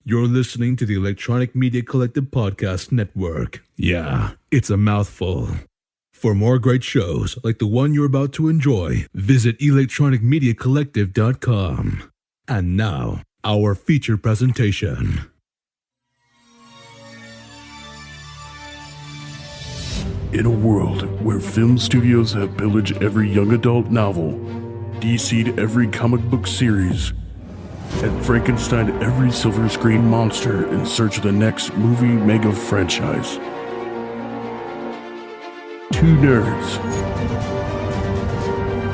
You're listening to the Electronic Media Collective Podcast Network. Yeah, it's a mouthful. For more great shows like the one you're about to enjoy, visit electronicmediacollective.com. And now, our feature presentation. In a world where film studios have pillaged every young adult novel, DC'd every comic book series, and Frankenstein every silver screen monster in search of the next movie mega franchise. Two nerds,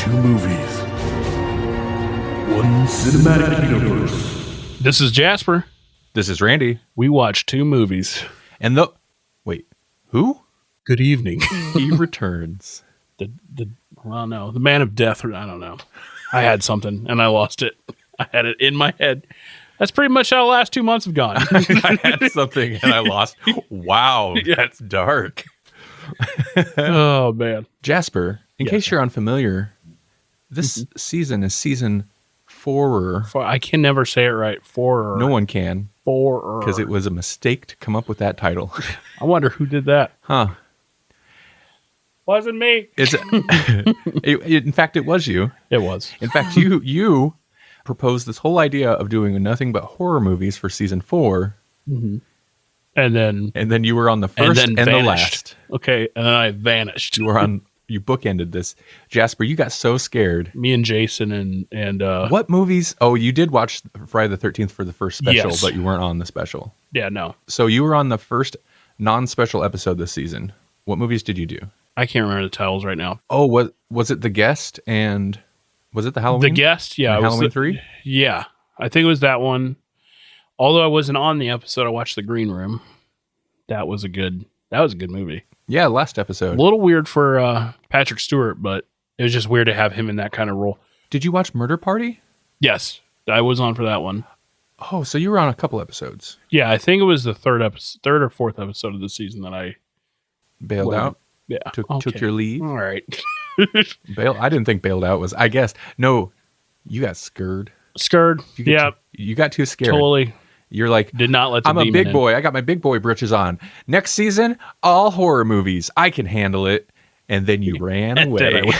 two movies, one cinematic universe. This is Jasper. This is Randy. We watched two movies. And wait, who? Good evening. He returns. The Man of Death. I don't know. I had something and I lost it. I had it in my head. That's pretty much how the last 2 months have gone. I had something and I lost. Wow, Yeah. That's dark. Oh, man. Jasper, in case you're unfamiliar, this season is season 4. I can never say it right. No one can. Because it was a mistake to come up with that title. I wonder who did that. Huh. Wasn't me. In fact, it was you. It was. In fact, you proposed this whole idea of doing nothing but horror movies for season 4. Mm-hmm. And then you were on the first and the last. Okay, and then I vanished. You bookended this. Jasper, you got so scared. Me and Jason and what movies? Oh, you did watch Friday the 13th for the first special, Yes. but you weren't on the special. Yeah, no. So you were on the first non-special episode this season. What movies did you do? I can't remember the titles right now. Oh, was it The Guest and was it the Halloween? The Guest, yeah. And Halloween 3? Yeah, I think it was that one. Although I wasn't on the episode, I watched The Green Room. That was a good movie. Yeah, last episode. A little weird for Patrick Stewart, but it was just weird to have him in that kind of role. Did you watch Murder Party? Yes, I was on for that one. Oh, so you were on a couple episodes. Yeah, I think it was the third or fourth episode of the season that I bailed out. Yeah, took your leave. All right. I didn't think bailed out was. I guess no. You got scared. Scared. Yeah. You got too scared. Totally. You're like, did not let the I'm a demon big in. boy. I got my big boy britches on. Next season, all horror movies. I can handle it. And then you ran away.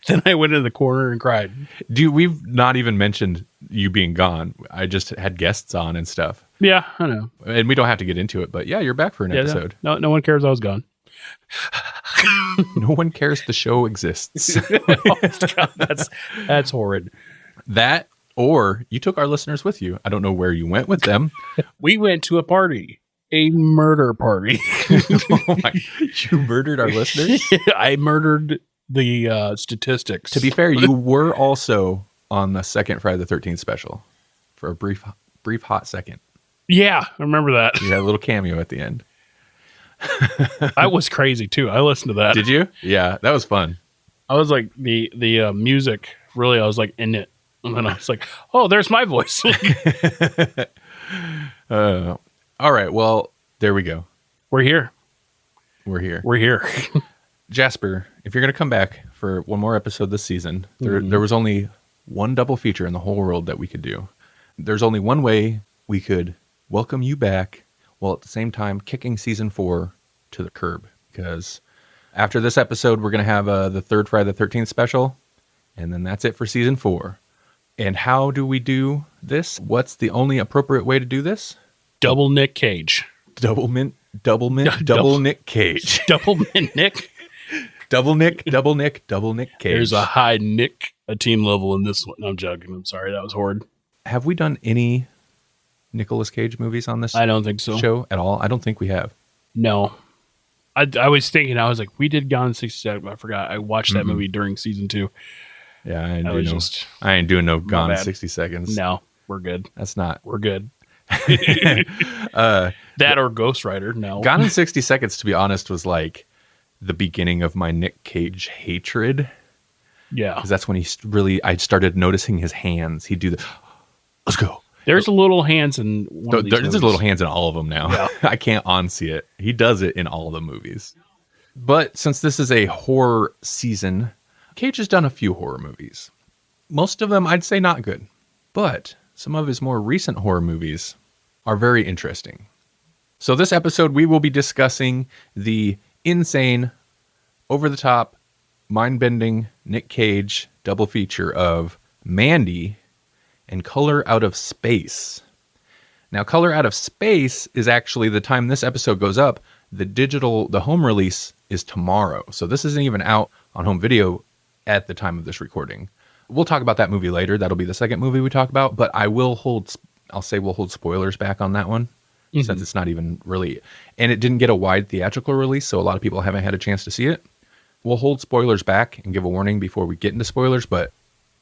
Then I went in the corner and cried. Dude, we've not even mentioned you being gone. I just had guests on and stuff. Yeah, I know. And we don't have to get into it, but yeah, you're back for an episode. No one cares I was gone. No one cares the show exists. God, that's horrid. That, or you took our listeners with you. I don't know where you went with them. We went to a party. A murder party. Oh my, you murdered our listeners? I murdered the statistics. To be fair, you were also on the second Friday the 13th special for a brief hot second. Yeah, I remember that. You had a little cameo at the end. I was crazy too. I listened to that. Did you? Yeah, that was fun. I was like the music. Really, I was like in it, and then I was like, "Oh, there's my voice." All right. Well, there we go. We're here. We're here. We're here. Jasper, if you're going to come back for one more episode this season, there was only one double feature in the whole world that we could do. There's only one way we could welcome you back while at the same time kicking season 4 to the curb. Because after this episode, we're going to have the third Friday the 13th special. And then that's it for season 4. And how do we do this? What's the only appropriate way to do this? Double Nick Cage. Double Nick Cage. Double Mint Nick. Double Nick Cage. There's a high Nick team level in this one. I'm joking. I'm sorry. That was horrid. Have we done any Nicolas Cage movies on this I don't think so. show at all? I don't think we have. No. I was thinking, I was like, we did Gone in 60 Seconds. I forgot. I watched that movie during season 2. Yeah, I ain't doing no Gone in bad. 60 Seconds. No, we're good. That's not. We're good. That or Ghost Rider. No. Gone in 60 Seconds, to be honest, was like the beginning of my Nick Cage hatred. Yeah. Because that's when I started noticing his hands. He'd do the, let's go. There's little hands in one of these There's movies. little hands in all of them now. Yeah. I can't unsee it. He does it in all the movies. But since this is a horror season, Cage has done a few horror movies. Most of them, I'd say, not good. But some of his more recent horror movies are very interesting. So this episode, we will be discussing the insane, over-the-top, mind-bending Nick Cage double feature of Mandy and Color Out of Space. Now, Color Out of Space is actually, the time this episode goes up, the home release is tomorrow. So this isn't even out on home video at the time of this recording. We'll talk about that movie later. That'll be the second movie we talk about, but we'll hold spoilers back on that one, since it's not even really, and it didn't get a wide theatrical release, so a lot of people haven't had a chance to see it. We'll hold spoilers back and give a warning before we get into spoilers, but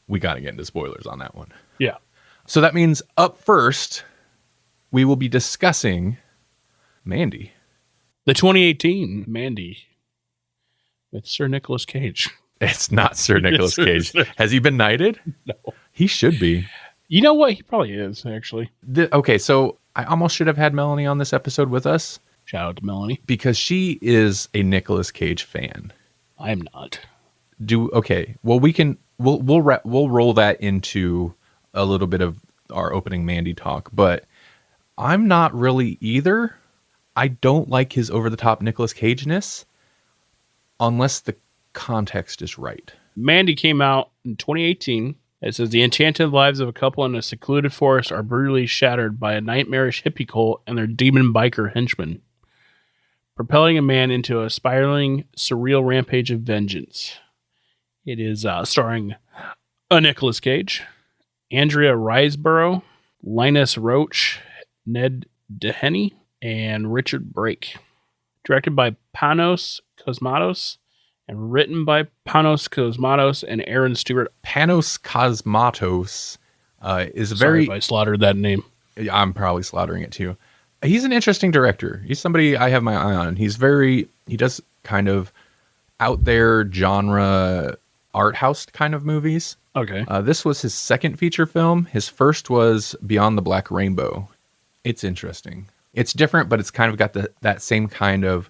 we got to get into spoilers on that one. Yeah. So that means up first, we will be discussing Mandy. The 2018 Mandy with Sir Nicolas Cage. It's not Sir Nicolas Cage. Has he been knighted? No. He should be. You know what? He probably is, actually. Okay, so I almost should have had Melanie on this episode with us. Shout out to Melanie. Because she is a Nicolas Cage fan. I'm not. Okay. Well, we'll roll that into a little bit of our opening Mandy talk, but I'm not really either. I don't like his over-the-top Nicolas Cage-ness unless the context is right. Mandy came out in 2018. It says the enchanted lives of a couple in a secluded forest are brutally shattered by a nightmarish hippie cult and their demon biker henchmen, propelling a man into a spiraling, surreal rampage of vengeance. It is starring Nicolas Cage, Andrea Riseborough, Linus Roach, Ned Dehenny, and Richard Brake. Directed by Panos Cosmatos and written by Panos Cosmatos and Aaron Stewart. Panos Cosmatos is Sorry if I slaughtered that name. I'm probably slaughtering it too. He's an interesting director. He's somebody I have my eye on. He does kind of out there genre art house kind of movies. Okay. This was his second feature film. His first was Beyond the Black Rainbow. It's interesting. It's different, but it's kind of got that same kind of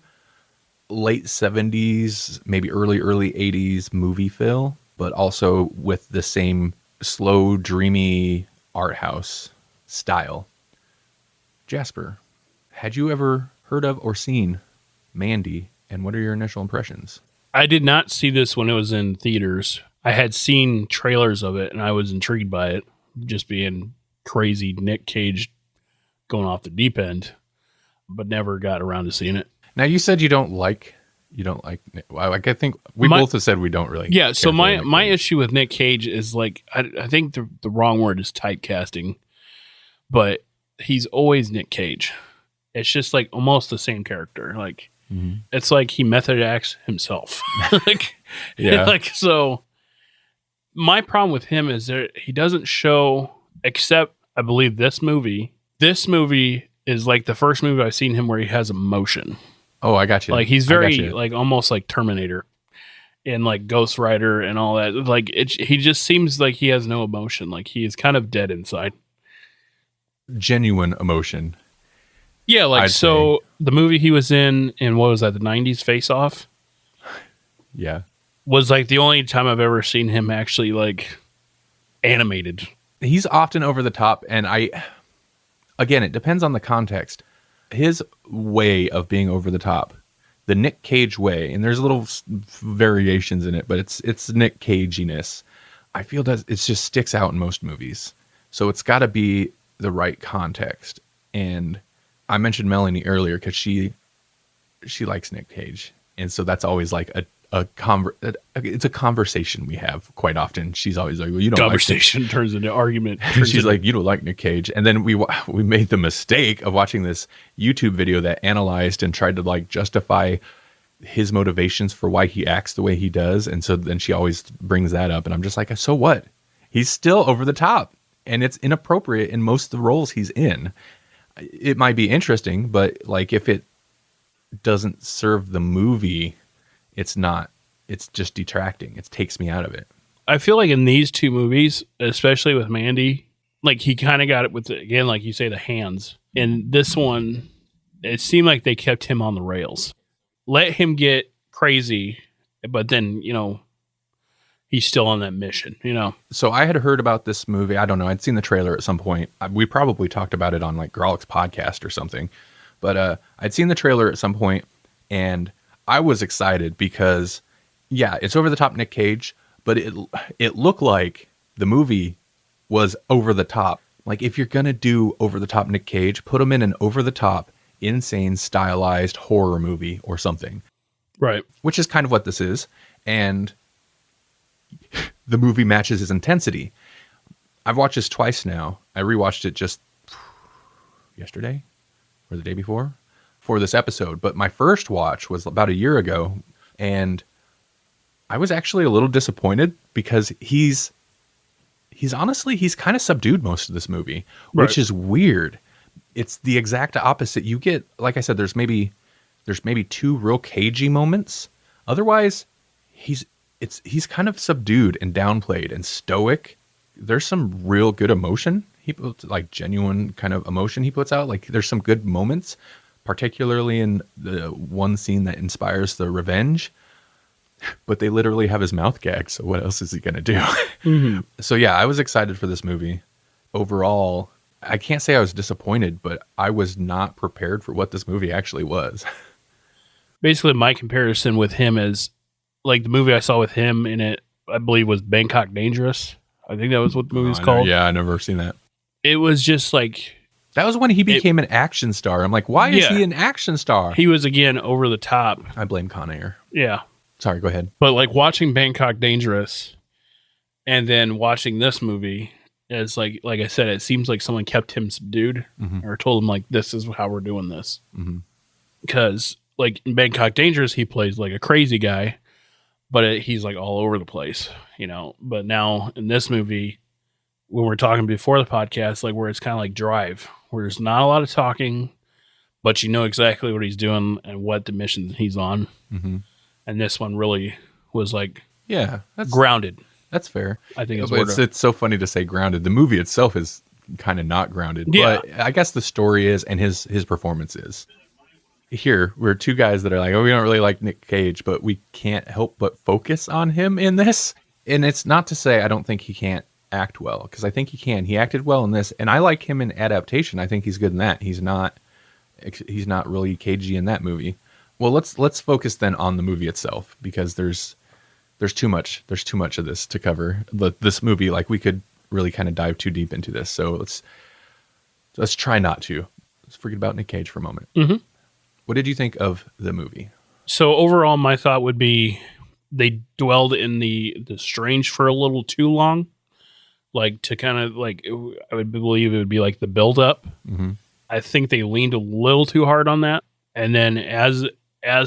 late 70s, maybe early 80s movie feel, but also with the same slow, dreamy art house style. Jasper, had you ever heard of or seen Mandy, and what are your initial impressions? I did not see this when it was in theaters. I had seen trailers of it, and I was intrigued by it, just being crazy Nick Cage going off the deep end, but never got around to seeing it. Now, you said you don't like. I think we both have said we don't really. Yeah. So my issue with Nick Cage is like I think the wrong word is typecasting, but he's always Nick Cage. It's just like almost the same character. Like it's like he method acts himself. Like yeah. Like so. My problem with him is that he doesn't show, except I believe this movie. This movie is like the first movie I've seen him where he has emotion. Oh, I got you. Like he's very like almost like Terminator and like Ghost Rider and all that. Like he just seems like he has no emotion. Like he is kind of dead inside. Genuine emotion. Yeah, like I'd say. The movie he was in what was that, the 90s Face Off? Yeah. Was like the only time I've ever seen him actually like animated. He's often over the top, and again, it depends on the context. His way of being over the top, the Nick Cage way, and there's little variations in it, but it's Nick Caginess. I feel that it just sticks out in most movies. So it's got to be the right context. And I mentioned Melanie earlier because she likes Nick Cage, and so that's always like it's a conversation we have quite often. She's always like, well, you don't conversation like turns into argument. She's like, you don't like Nick Cage. And then we made the mistake of watching this YouTube video that analyzed and tried to like justify his motivations for why he acts the way he does. And so then she always brings that up. And I'm just like, so what? He's still over the top, and it's inappropriate in most of the roles he's in. It might be interesting, but like if it doesn't serve the movie, it's just detracting. It takes me out of it. I feel like in these two movies, especially with Mandy, like he kind of got it with, again, like you say, the hands. In this one, it seemed like they kept him on the rails. Let him get crazy, but then, he's still on that mission, you know? So I had heard about this movie. I don't know. I'd seen the trailer at some point. We probably talked about it on like Grawlix podcast or something, but I'd seen the trailer at some point and I was excited because yeah, it's over the top Nick Cage, but it looked like the movie was over the top. Like if you're going to do over the top Nick Cage, put him in an over the top, insane, stylized horror movie or something. Right. Which is kind of what this is. And the movie matches his intensity. I've watched this twice now. I rewatched it just yesterday or the day before for this episode. But my first watch was about a year ago. And I was actually a little disappointed because he's honestly, he's kind of subdued most of this movie, which is weird. It's the exact opposite. You get, like I said, there's maybe 2 real cagey moments. Otherwise, he's kind of subdued and downplayed and stoic. There's some real good emotion. He puts like genuine kind of emotion he puts out. Like there's some good moments, particularly in the one scene that inspires the revenge. But they literally have his mouth gagged. So what else is he going to do? Mm-hmm. So yeah, I was excited for this movie. Overall, I can't say I was disappointed, but I was not prepared for what this movie actually was. Basically, my comparison with him is like the movie I saw with him in it, I believe was Bangkok Dangerous. I think that was what the movie was called. Yeah, I never seen that. It was just like... That was when he became an action star. I'm like, why is he an action star? He was, again, over the top. I blame Con Air. Yeah. Sorry, go ahead. But like watching Bangkok Dangerous and then watching this movie, is like I said, it seems like someone kept him subdued or told him like, this is how we're doing this. Because like in Bangkok Dangerous, he plays like a crazy guy, but he's like all over the place, you know. But now in this movie, when we're talking before the podcast, like where it's kind of like Drive, where there's not a lot of talking, but you know exactly what he's doing and what the mission he's on. And this one really was like, that's grounded. That's fair. I think it's so funny to say grounded. The movie itself is kind of not grounded, but I guess the story is, and his performance is. Here, we're 2 guys that are like, oh, we don't really like Nick Cage, but we can't help but focus on him in this. And it's not to say I don't think he can't act well, because I think he can. He acted well in this, and I like him in Adaptation. I think he's good in that. He's not really cagey in that movie. Well, let's focus then on the movie itself, because there's too much of this to cover. This movie, like we could really kind of dive too deep into this. So let's try not to. Let's forget about Nick Cage for a moment. What did you think of the movie? So overall, my thought would be they dwelled in the strange for a little too long. Like to kind of like, I would believe it would be like the build up. I think they leaned a little too hard on that. And then as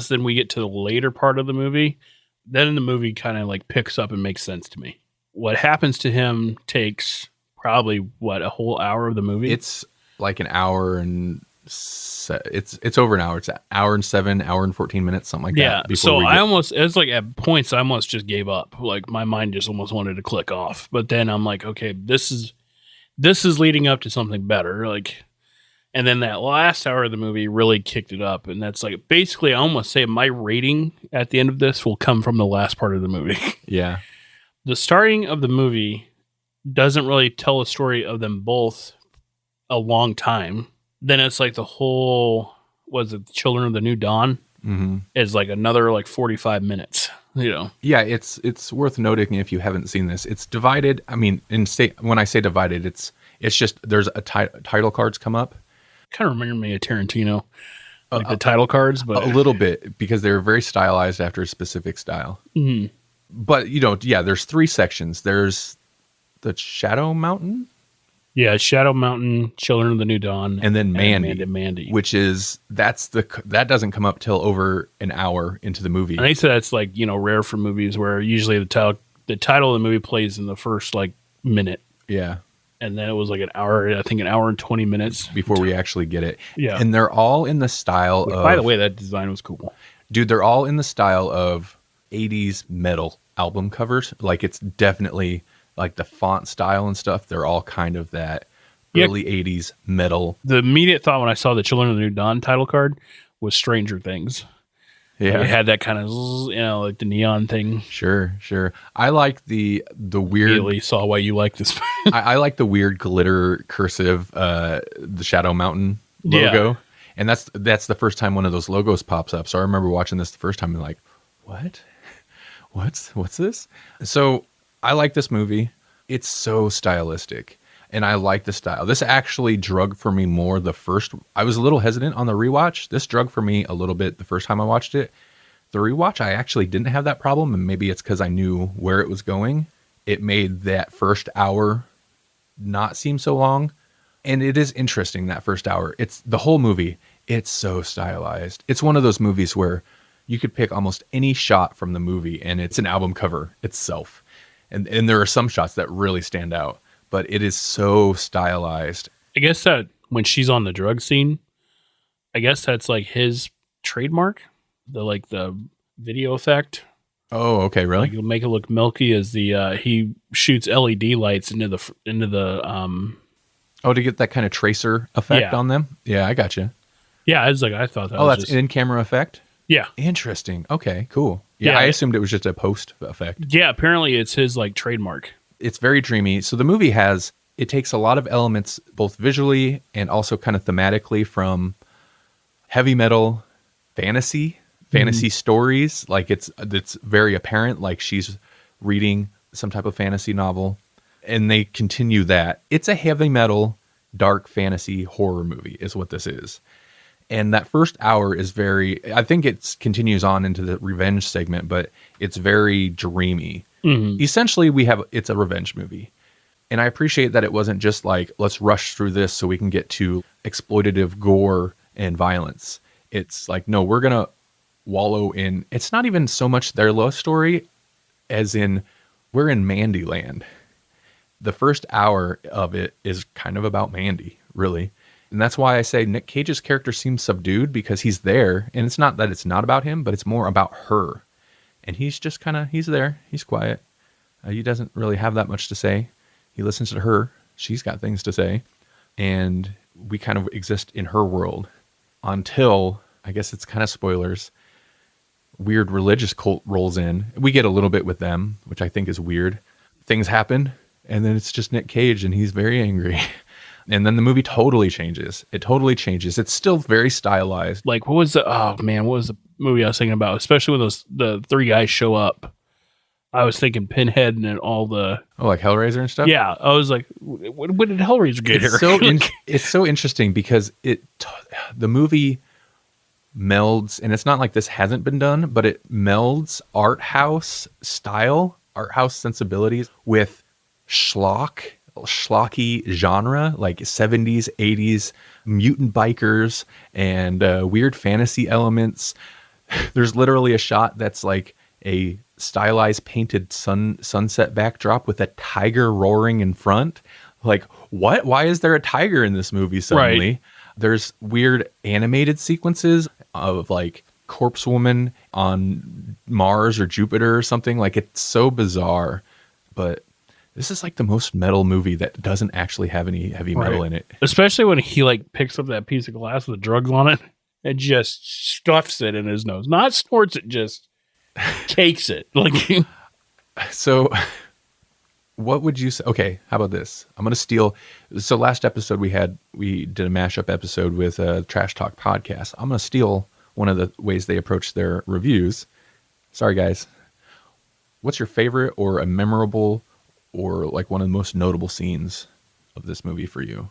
then we get to the later part of the movie, then the movie kind of like picks up and makes sense to me. What happens to him takes probably a whole hour of the movie. It's like an hour and it's over an hour. It's an hour and 7, hour and 14 minutes, something like that. Yeah. So it's like at points I almost just gave up. Like my mind just almost wanted to click off. But then I'm like, okay, this is leading up to something better. Like, and then that last hour of the movie really kicked it up. And that's like, basically I almost say my rating at the end of this will come from the last part of the movie. Yeah. The starting of the movie doesn't really tell a story of them both a long time. Then it's like the whole, Children of the New Dawn is like another like 45 minutes, you know? Yeah, it's worth noting if you haven't seen this. It's divided. I mean, when I say divided, it's just there's a title cards come up. Kind of reminded me of Tarantino, like the title cards, but a little bit because they're very stylized after a specific style. But there's 3 sections. There's the Shadow Mountain. Yeah, Shadow Mountain, Children of the New Dawn, and then Mandy, Mandy, which is that doesn't come up till over an hour into the movie. And they say that's like rare for movies where usually the title of the movie plays in the first like minute. Yeah, and then it was like an hour. I think an hour and 20 minutes before we actually get it. Yeah, and they're all in the style of. By the way, that design was cool, dude. They're all in the style of 80s metal album covers. Like it's definitely. Like the font style and stuff, they're all kind of that early 80s metal. The immediate thought when I saw the Children of the New Dawn title card was Stranger Things. Yeah. It had that kind of, like the neon thing. Sure. I like the weird. Immediately saw why you like this. I like the weird glitter cursive, the Shadow Mountain logo. Yeah. And that's the first time one of those logos pops up. So I remember watching this the first time and like, what? What's this? So I like this movie. It's so stylistic. And I like the style. This actually drug for me more the first. I was a little hesitant on the rewatch. This drug for me a little bit the first time I watched it. The rewatch, I actually didn't have that problem. And maybe it's because I knew where it was going. It made that first hour not seem so long. And it is interesting, that first hour. It's the whole movie. It's so stylized. It's one of those movies where you could pick almost any shot from the movie and it's an album cover itself. And there are some shots that really stand out. But it is so stylized. I guess that when she's on the drug scene, I guess that's like his trademark, the video effect. Oh, okay, really? Like, you'll make it look milky as the he shoots LED lights into the Oh, to get that kind of tracer effect on them. Yeah, I got you. Yeah, I thought that. Oh, was that's just, in camera effect. Yeah, Interesting. Okay, cool. Yeah, Yeah, I assumed it was just a post effect. yeah. Apparently, it's his trademark. It's very dreamy. So the movie it takes a lot of elements, both visually and also kind of thematically, from heavy metal, fantasy stories. Like it's very apparent, like she's reading some type of fantasy novel, and they continue that. It's a heavy metal, dark fantasy horror movie is what this is. And that first hour is I think it continues on into the revenge segment, but it's very dreamy. Mm-hmm. Essentially, it's a revenge movie. And I appreciate that it wasn't just like, let's rush through this so we can get to exploitative gore and violence. It's like, no, we're going to wallow in, it's not even so much their love story as in we're in Mandy land. The first hour of it is kind of about Mandy, really. And that's why I say Nick Cage's character seems subdued, because he's there. And it's not that it's not about him, but it's more about her. And he's just he's there. He's quiet. He doesn't really have that much to say. He listens to her. She's got things to say. And we kind of exist in her world until, I guess it's kind of spoilers, weird religious cult rolls in. We get a little bit with them, which I think is weird. Things happen, and then it's just Nick Cage, and he's very angry. And then the movie totally changes. It totally changes. It's still very stylized. Like, what was the movie I was thinking about? Especially when the three guys show up. I was thinking Pinhead and all the... Oh, like Hellraiser and stuff? Yeah. I was like, when did Hellraiser get here? It's so interesting because the movie melds, and it's not like this hasn't been done, but it melds art house style, art house sensibilities with schlocky genre, like 70s, 80s mutant bikers and weird fantasy elements. There's literally a shot that's like a stylized painted sunset backdrop with a tiger roaring in front. Like, what? Why is there a tiger in this movie suddenly? Right. There's weird animated sequences of like corpse woman on Mars or Jupiter or something. Like, it's so bizarre, but this is like the most metal movie that doesn't actually have any heavy metal in it. Especially when he like picks up that piece of glass with the drugs on it and just stuffs it in his nose. Not snorts it, just takes it. Like, so what would you say? Okay, how about this? I'm going to steal. So last episode we did a mashup episode with Trash Talk Podcast. I'm going to steal one of the ways they approach their reviews. Sorry, guys. What's your favorite or a memorable or like one of the most notable scenes of this movie for you?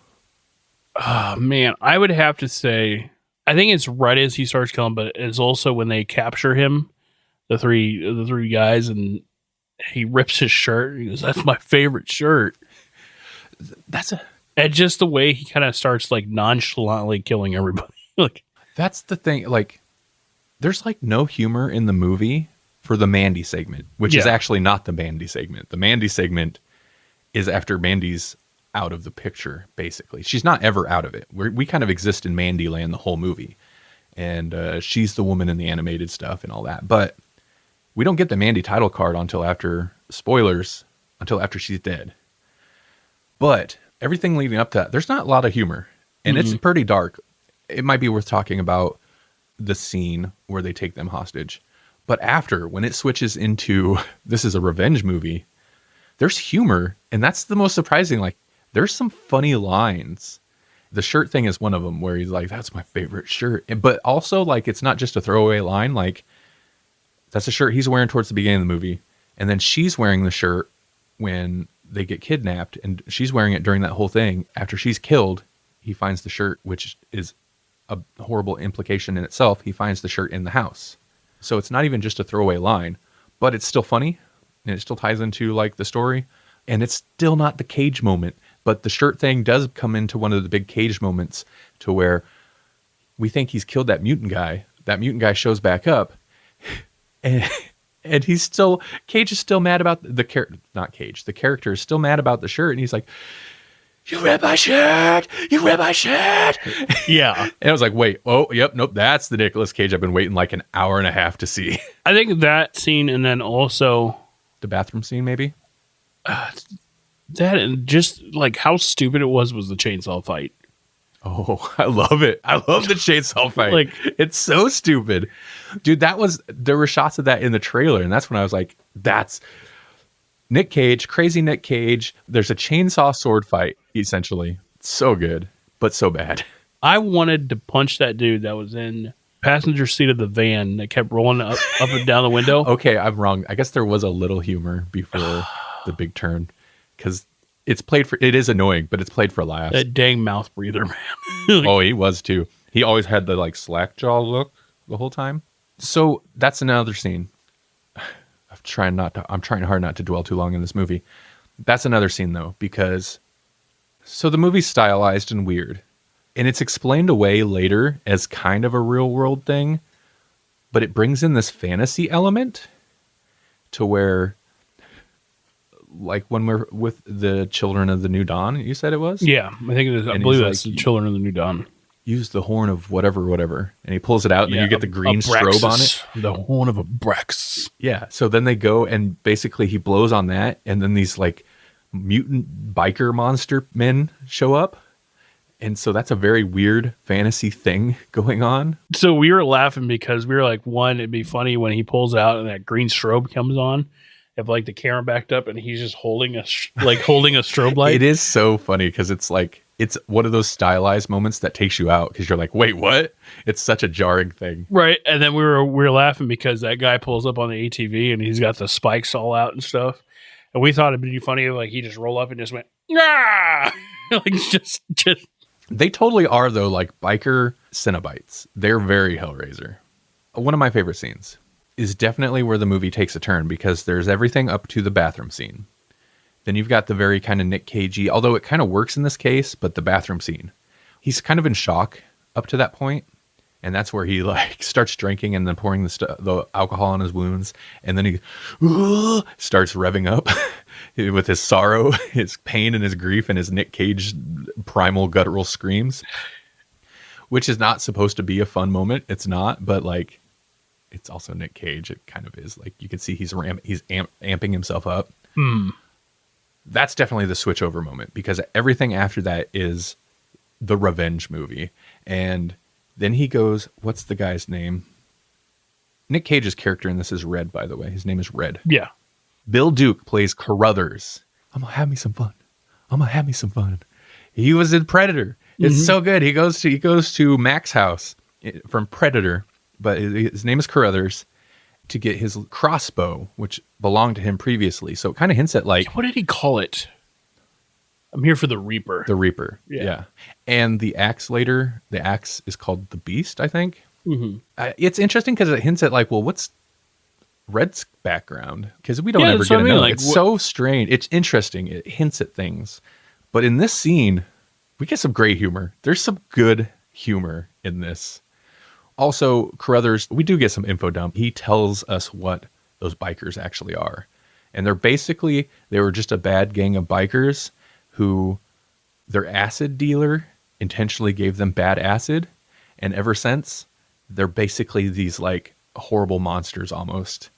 Oh, man, I would have to say, I think it's right as he starts killing, but it's also when they capture him, the three guys, and he rips his shirt. He goes, "That's my favorite shirt." And just the way he kind of starts like nonchalantly killing everybody. Like, that's the thing. Like, there's like no humor in the movie for the Mandy segment, which is actually not the Mandy segment. The Mandy segment is after Mandy's out of the picture, basically. She's not ever out of it. We kind of exist in Mandy land the whole movie. And she's the woman in the animated stuff and all that. But we don't get the Mandy title card until after, spoilers, until after she's dead. But everything leading up to that, there's not a lot of humor. And it's pretty dark. It might be worth talking about the scene where they take them hostage. But after, when it switches into this is a revenge movie, there's humor, and that's the most surprising. Like, there's some funny lines. The shirt thing is one of them where he's like, that's my favorite shirt. But also, like, it's not just a throwaway line. Like, that's a shirt he's wearing towards the beginning of the movie. And then she's wearing the shirt when they get kidnapped, and she's wearing it during that whole thing. After she's killed, he finds the shirt, which is a horrible implication in itself. He finds the shirt in the house. So it's not even just a throwaway line, but it's still funny, and it still ties into like the story. And it's still not the Cage moment, but the shirt thing does come into one of the big Cage moments to where we think he's killed that mutant guy. That mutant guy shows back up, and he's still, Cage is still mad about the character, not Cage. The character is still mad about the shirt, and he's like, "You ripped my shirt! You ripped my shirt!" Yeah. And I was like, wait, oh, yep, nope, that's the Nicolas Cage I've been waiting like an hour and a half to see. I think that scene, and then also The bathroom scene, maybe? that, and just like how stupid it was the chainsaw fight. Oh, I love it. I love the chainsaw fight. Like, it's so stupid. Dude, there were shots of that in the trailer, and that's when I was like, that's Nick Cage, crazy Nick Cage. There's a chainsaw sword fight, essentially. So good, but so bad. I wanted to punch that dude that was in passenger seat of the van that kept rolling up and down the window. Okay, I'm wrong. I guess there was a little humor before the big turn, because it is annoying, but it's played for laughs. That dang mouth breather, man. Oh, he was too. He always had the like slack jaw look the whole time. So that's another scene. I'm trying hard not to dwell too long in this movie. That's another scene though, because so the movie's stylized and weird, and it's explained away later as kind of a real world thing, but it brings in this fantasy element to where, like when we're with the Children of the New Dawn, you said it was? Yeah, I think it is. I believe that's like, the Children of the New Dawn. Use the horn of whatever. And he pulls it out, and then you get the green strobe on it. The horn of Abraxas. Yeah. So then they go, and basically he blows on that, and then these like mutant biker monster men show up. And so that's a very weird fantasy thing going on. So we were laughing because we were like, one, it'd be funny when he pulls out and that green strobe comes on. If like the camera backed up and he's just holding a strobe light. It is so funny because it's like, it's one of those stylized moments that takes you out because you're like, wait, what? It's such a jarring thing. Right. And then we were laughing because that guy pulls up on the ATV and he's got the spikes all out and stuff. And we thought it'd be funny if like he just rolled up and just went, "Ah!" Like just They totally are though, like biker Cenobites. They're very Hellraiser. One of my favorite scenes is definitely where the movie takes a turn, because there's everything up to the bathroom scene. Then you've got the very kind of Nick Cagey, although it kind of works in this case, but the bathroom scene. He's kind of in shock up to that point, and that's where he like starts drinking and then pouring the alcohol on his wounds, and then he starts revving up with his sorrow, his pain, and his grief, and his Nick Cage primal guttural screams, which is not supposed to be a fun moment. It's not, but like, it's also Nick Cage. It kind of is. Like, you can see he's amping himself up. That's definitely the switch over moment, because everything after that is the revenge movie. And then he goes, what's the guy's name? Nick Cage's character in this is Red, by the way. His name is Red. yeah. Bill Duke plays Carruthers. I'm gonna have me some fun. He was in Predator. It's so good. He goes to Mac's house from Predator, but his name is Carruthers, to get his crossbow, which belonged to him previously. So it kind of hints at like, What did he call it? I'm here for the Reaper. the Reaper. Yeah. And the axe later, the axe is called the Beast, I think. It's interesting because it hints at like, well, what's Red's background? Because we don't ever get to know. Like, it's so strange. It's interesting. It hints at things. But in this scene, we get some great humor. There's some good humor in this. Also, Carruthers, we do get some info dump. He tells us what those bikers actually are. And they were just a bad gang of bikers who their acid dealer intentionally gave them bad acid. And ever since, they're basically these like horrible monsters almost.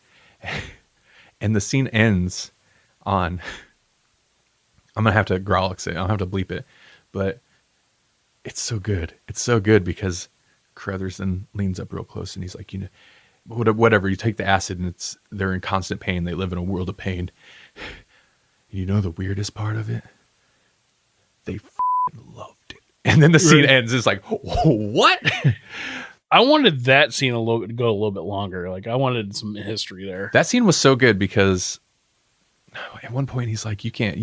And the scene ends on, I'm going to have to Grawlix it. I'll have to bleep it. But it's so good. It's so good because Carruthers then leans up real close and he's like, whatever, you take the acid and they're in constant pain. They live in a world of pain. You know the weirdest part of it? They loved it. And then the scene ends. It's like, what? I wanted that scene to go a little bit longer. Like, I wanted some history there. That scene was so good because at one point he's like, you can't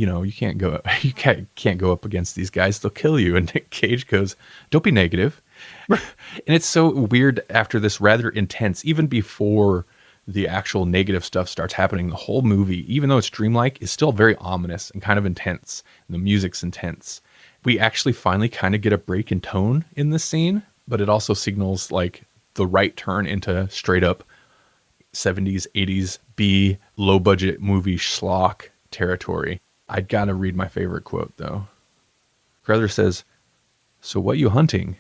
go up against these guys. They'll kill you. And Nick Cage goes, don't be negative. And it's so weird after this rather intense, even before the actual negative stuff starts happening, the whole movie, even though it's dreamlike, is still very ominous and kind of intense. And the music's intense. We actually finally kind of get a break in tone in this scene, but it also signals like the right turn into straight up 70s, 80s B low budget movie schlock territory. I'd gotta read my favorite quote though. Carruthers says, "So what you hunting?"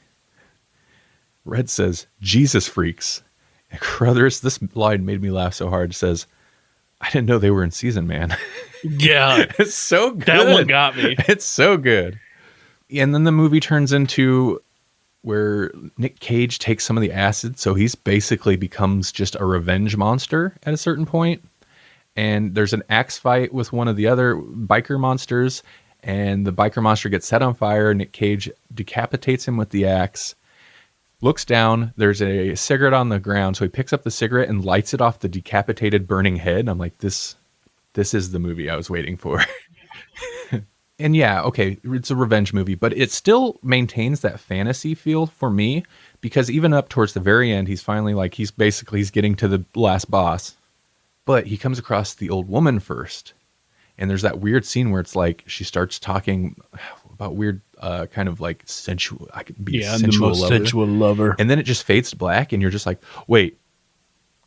Red says, "Jesus freaks." And Carruthers, this line made me laugh so hard, says, "I didn't know they were in season, man." Yeah. It's so good. That one got me. It's so good. And then the movie turns into where Nick Cage takes some of the acid, so he's basically becomes just a revenge monster at a certain point. And there's an axe fight with one of the other biker monsters, and the biker monster gets set on fire. Nick Cage decapitates him with the axe, looks down, there's a cigarette on the ground, so he picks up the cigarette and lights it off the decapitated burning head. I'm like, this is the movie I was waiting for. And yeah, okay, it's a revenge movie, but it still maintains that fantasy feel for me, because even up towards the very end, he's finally like, he's getting to the last boss, but he comes across the old woman first. And there's that weird scene where it's like, she starts talking about weird, kind of like sensual, I could be the most sensual lover. And then it just fades to black and you're just like, wait,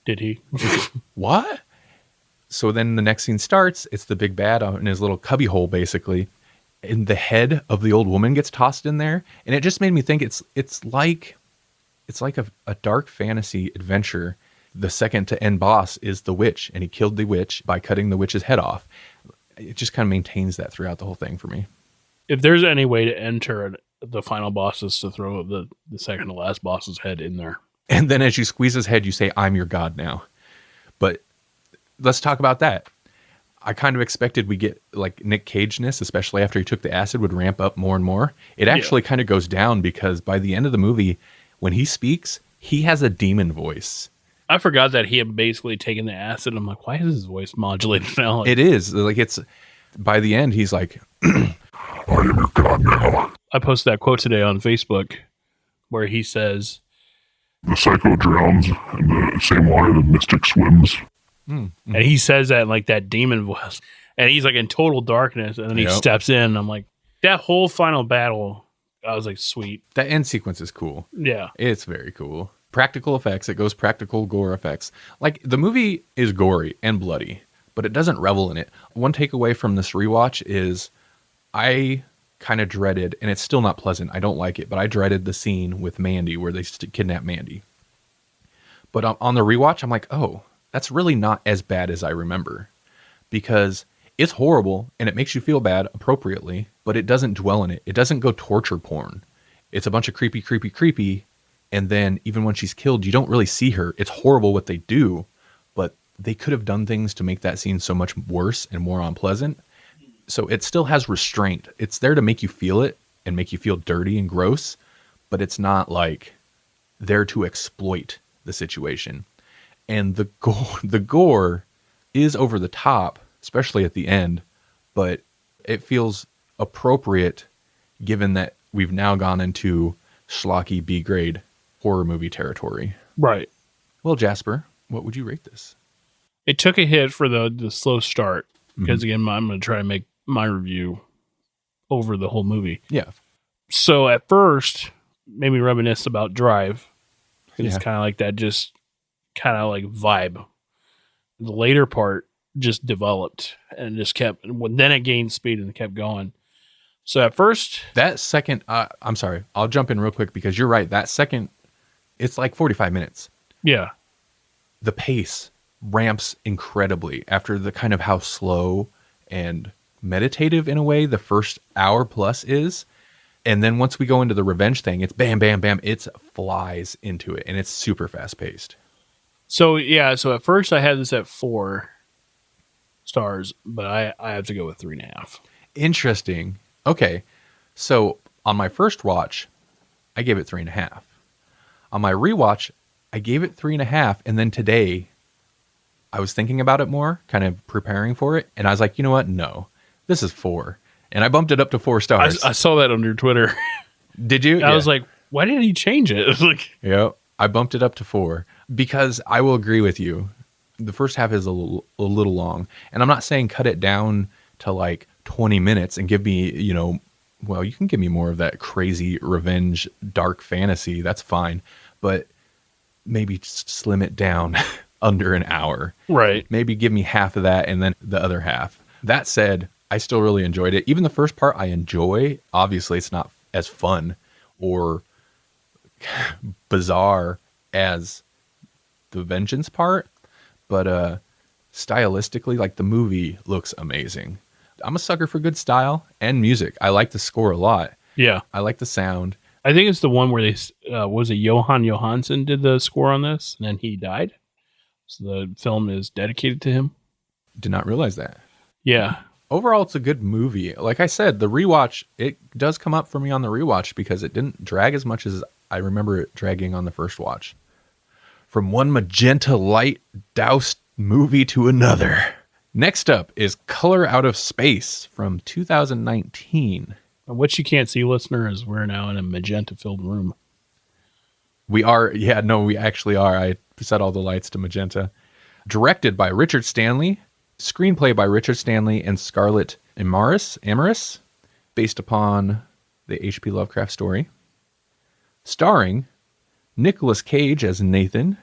did he? What? So then the next scene starts, it's the big bad in his little cubby hole, basically. And the head of the old woman gets tossed in there, and it just made me think it's like a dark fantasy adventure. The second to end boss is the witch, and he killed the witch by cutting the witch's head off. It just kind of maintains that throughout the whole thing for me. If there's any way to enter the final boss, is to throw the second to last boss's head in there. And then as you squeeze his head, you say, "I'm your god now." But let's talk about that. I kind of expected we get like Nick Cage-ness, especially after he took the acid, would ramp up more and more. It actually kind of goes down, because by the end of the movie, when he speaks, he has a demon voice. I forgot that he had basically taken the acid. I'm like, why is his voice modulated now? It is like, it's by the end, he's like, "I am your god now." I posted that quote today on Facebook where he says, "The psycho drowns in the same water the mystic swims." And he says that in like that demon voice, and he's like in total darkness, and then he steps in. I'm like, that whole final battle, I was like, sweet. That end sequence is cool. Yeah. It's very cool. Practical effects. It goes practical gore effects. Like, the movie is gory and bloody, but it doesn't revel in it. One takeaway from this rewatch is I kind of dreaded, and it's still not pleasant, I don't like it, but I dreaded the scene with Mandy where they kidnap Mandy. But on the rewatch, I'm like, oh, that's really not as bad as I remember, because it's horrible and it makes you feel bad appropriately, but it doesn't dwell in it. It doesn't go torture porn. It's a bunch of creepy. And then even when she's killed, you don't really see her. It's horrible what they do, but they could have done things to make that scene so much worse and more unpleasant. So it still has restraint. It's there to make you feel it and make you feel dirty and gross, but it's not like there to exploit the situation. And the gore is over the top, especially at the end, but it feels appropriate given that we've now gone into schlocky B-grade horror movie territory. Right. Well, Jasper, what would you rate this? It took a hit for the slow start, because again, I'm going to try to make my review over the whole movie. Yeah. So at first, made me reminisce about Drive. It's kind of like that, just kind of like vibe. The later part just developed and just kept, then it gained speed and kept going. So at first, that second, I'm sorry, I'll jump in real quick, because you're right. That second, it's like 45 minutes. Yeah. The pace ramps incredibly after the kind of how slow and meditative in a way the first hour plus is. And then once we go into the revenge thing, it's bam, bam, bam. It flies into it, and it's super fast paced. So at first I had this at 4 stars, but I have to go with 3.5. Interesting. Okay, so on my first watch, I gave it 3.5. On my rewatch, I gave it 3.5, and then today, I was thinking about it more, kind of preparing for it, and I was like, you know what? No, this is 4. And I bumped it up to 4 stars. I saw that on your Twitter. Did you? I was like, why did he change it? It was like, yeah, I bumped it up to 4 because I will agree with you. The first half is a little long, and I'm not saying cut it down to like 20 minutes and give me, well, you can give me more of that crazy revenge, dark fantasy. That's fine, but maybe just slim it down under an hour. Right. Maybe give me half of that and then the other half. That said, I still really enjoyed it. Even the first part I enjoy. Obviously, it's not as fun or bizarre as the vengeance part, but stylistically, like the movie looks amazing. I'm a sucker for good style and music. I like the score a lot. Yeah. I like the sound. I think it's the one where they, was it Johan Johansson did the score on this, and then he died. So the film is dedicated to him. Did not realize that. Yeah. Overall, it's a good movie. Like I said, the rewatch, it does come up for me on the rewatch because it didn't drag as much as I remember it dragging on the first watch. From one magenta light doused movie to another. Next up is Color Out of Space from 2019. What you can't see, listener, is we're now in a magenta-filled room. We are. Yeah, no, we actually are. I set all the lights to magenta. Directed by Richard Stanley. Screenplay by Richard Stanley and Scarlett Amaris, based upon the H.P. Lovecraft story. Starring Nicolas Cage as Nathan,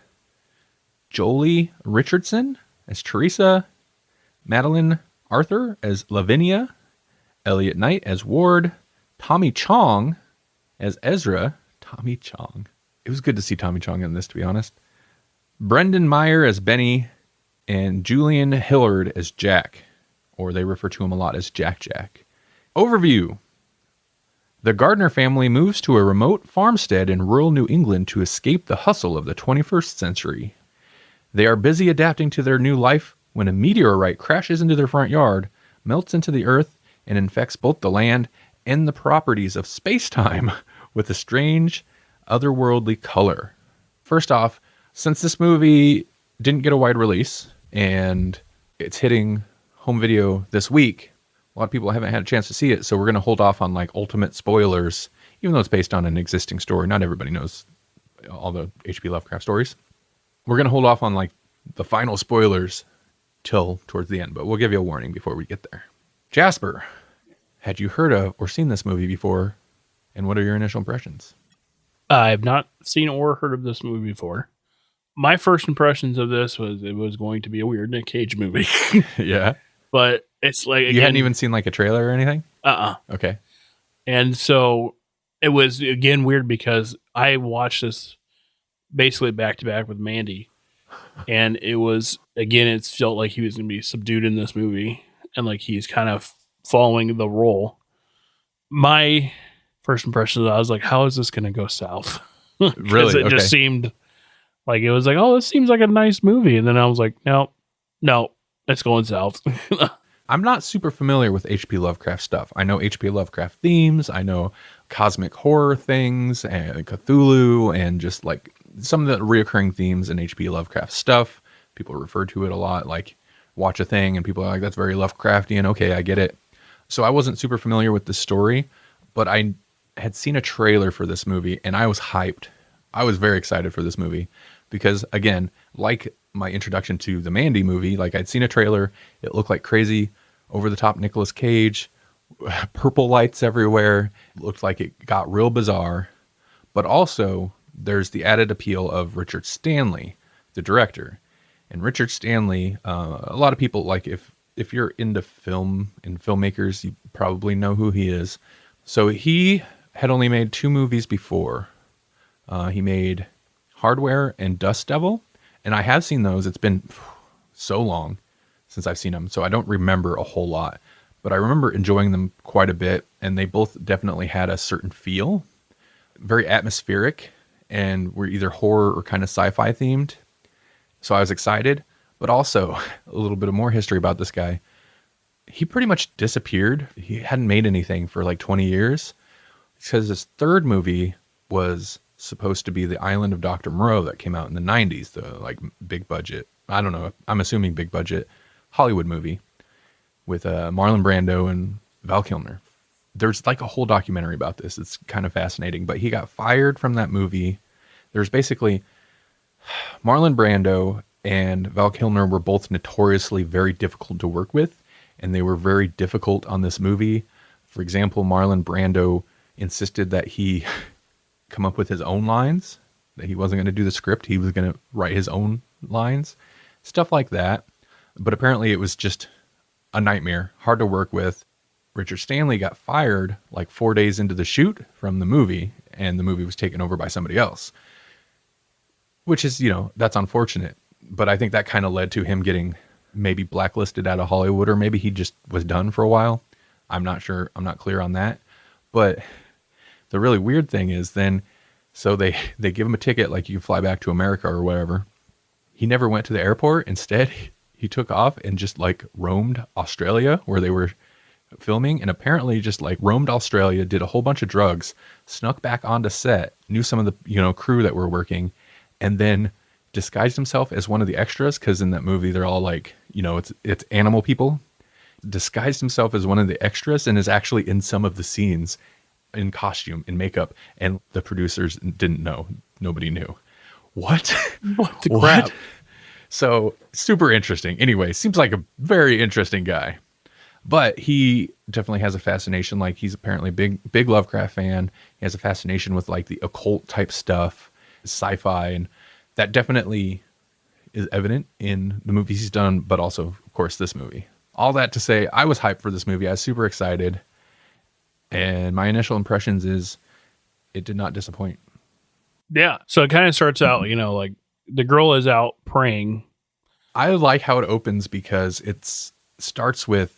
Jolie Richardson as Teresa, Madeline Arthur as Lavinia, Elliot Knight as Ward, Tommy Chong as Ezra. Tommy Chong. It was good to see Tommy Chong in this, to be honest. Brendan Meyer as Benny, and Julian Hillard as Jack, or they refer to him a lot as Jack. Overview. The Gardner family moves to a remote farmstead in rural New England to escape the hustle of the 21st century. They are busy adapting to their new life when a meteorite crashes into their front yard, melts into the earth, and infects both the land and the properties of space-time with a strange, otherworldly color. First off, since this movie didn't get a wide release and it's hitting home video this week, a lot of people haven't had a chance to see it, so we're going to hold off on like ultimate spoilers, even though it's based on an existing story. Not everybody knows all the H.P. Lovecraft stories. We're going to hold off on like the final spoilers till towards the end, but we'll give you a warning before we get there. Jasper, had you heard of or seen this movie before, and what are your initial impressions? I've not seen or heard of this movie before. My first impressions of this was it was going to be a weird Nick Cage movie. Yeah. But it's like... You hadn't even seen like a trailer or anything? Okay. And so it was, again, weird because I watched this basically back-to-back with Mandy. And it was, again, it felt like he was going to be subdued in this movie. And like he's kind of following the role. My first impression, I was like, how is this going to go south? Really? It just seemed... Like, it was like, oh, this seems like a nice movie. And then I was like, no, it's going south. I'm not super familiar with H.P. Lovecraft stuff. I know H.P. Lovecraft themes. I know cosmic horror things and Cthulhu and just like some of the reoccurring themes in H.P. Lovecraft stuff. People refer to it a lot, like watch a thing and people are like, that's very Lovecraftian. Okay, I get it. So I wasn't super familiar with the story, but I had seen a trailer for this movie and I was hyped. I was very excited for this movie because, again, like my introduction to the Mandy movie, like I'd seen a trailer. It looked like crazy, over-the-top Nicolas Cage, purple lights everywhere. It looked like it got real bizarre. But also, there's the added appeal of Richard Stanley, the director. And Richard Stanley, a lot of people, like if you're into film and filmmakers, you probably know who he is. So he had only made 2 movies before. He made Hardware and Dust Devil, and I have seen those. It's been so long since I've seen them, so I don't remember a whole lot, but I remember enjoying them quite a bit. and they both definitely had a certain feel, very atmospheric, and were either horror or kind of sci-fi themed. So I was excited, but also a little bit of more history about this guy. He pretty much disappeared. He hadn't made anything for like 20 years because his third movie was supposed to be The Island of Dr. Moreau that came out in the 90s, the like big budget, I don't know, I'm assuming big budget Hollywood movie with Marlon Brando and Val Kilmer. There's like a whole documentary about this. It's kind of fascinating, but he got fired from that movie. There's basically Marlon Brando and Val Kilmer were both notoriously very difficult to work with, and they were very difficult on this movie. For example, Marlon Brando insisted that he come up with his own lines, that he wasn't going to do the script. He was going to write his own lines, stuff like that. But apparently it was just a nightmare, hard to work with. Richard Stanley got fired like 4 days into the shoot from the movie, and the movie was taken over by somebody else, which is, that's unfortunate. But I think that kind of led to him getting maybe blacklisted out of Hollywood, or maybe he just was done for a while. I'm not sure. I'm not clear on that. But the really weird thing is then, so they give him a ticket, like you can fly back to America or whatever. He never went to the airport. Instead, he took off and just like roamed Australia where they were filming, and apparently just like roamed Australia, did a whole bunch of drugs, snuck back onto set, knew some of the crew that were working, and then disguised himself as one of the extras, because in that movie they're all like, it's animal people. Disguised himself as one of the extras and is actually in some of the scenes in costume, in makeup, and the producers didn't know. Nobody knew. What? What the crap? So super interesting. Anyway, seems like a very interesting guy. But he definitely has a fascination. Like, he's apparently a big Lovecraft fan. He has a fascination with like the occult type stuff, sci-fi, and that definitely is evident in the movies he's done, but also, of course, this movie. All that to say, I was hyped for this movie. I was super excited. And my initial impressions is it did not disappoint. Yeah. So it kind of starts out, like the girl is out praying. I like how it opens because it starts with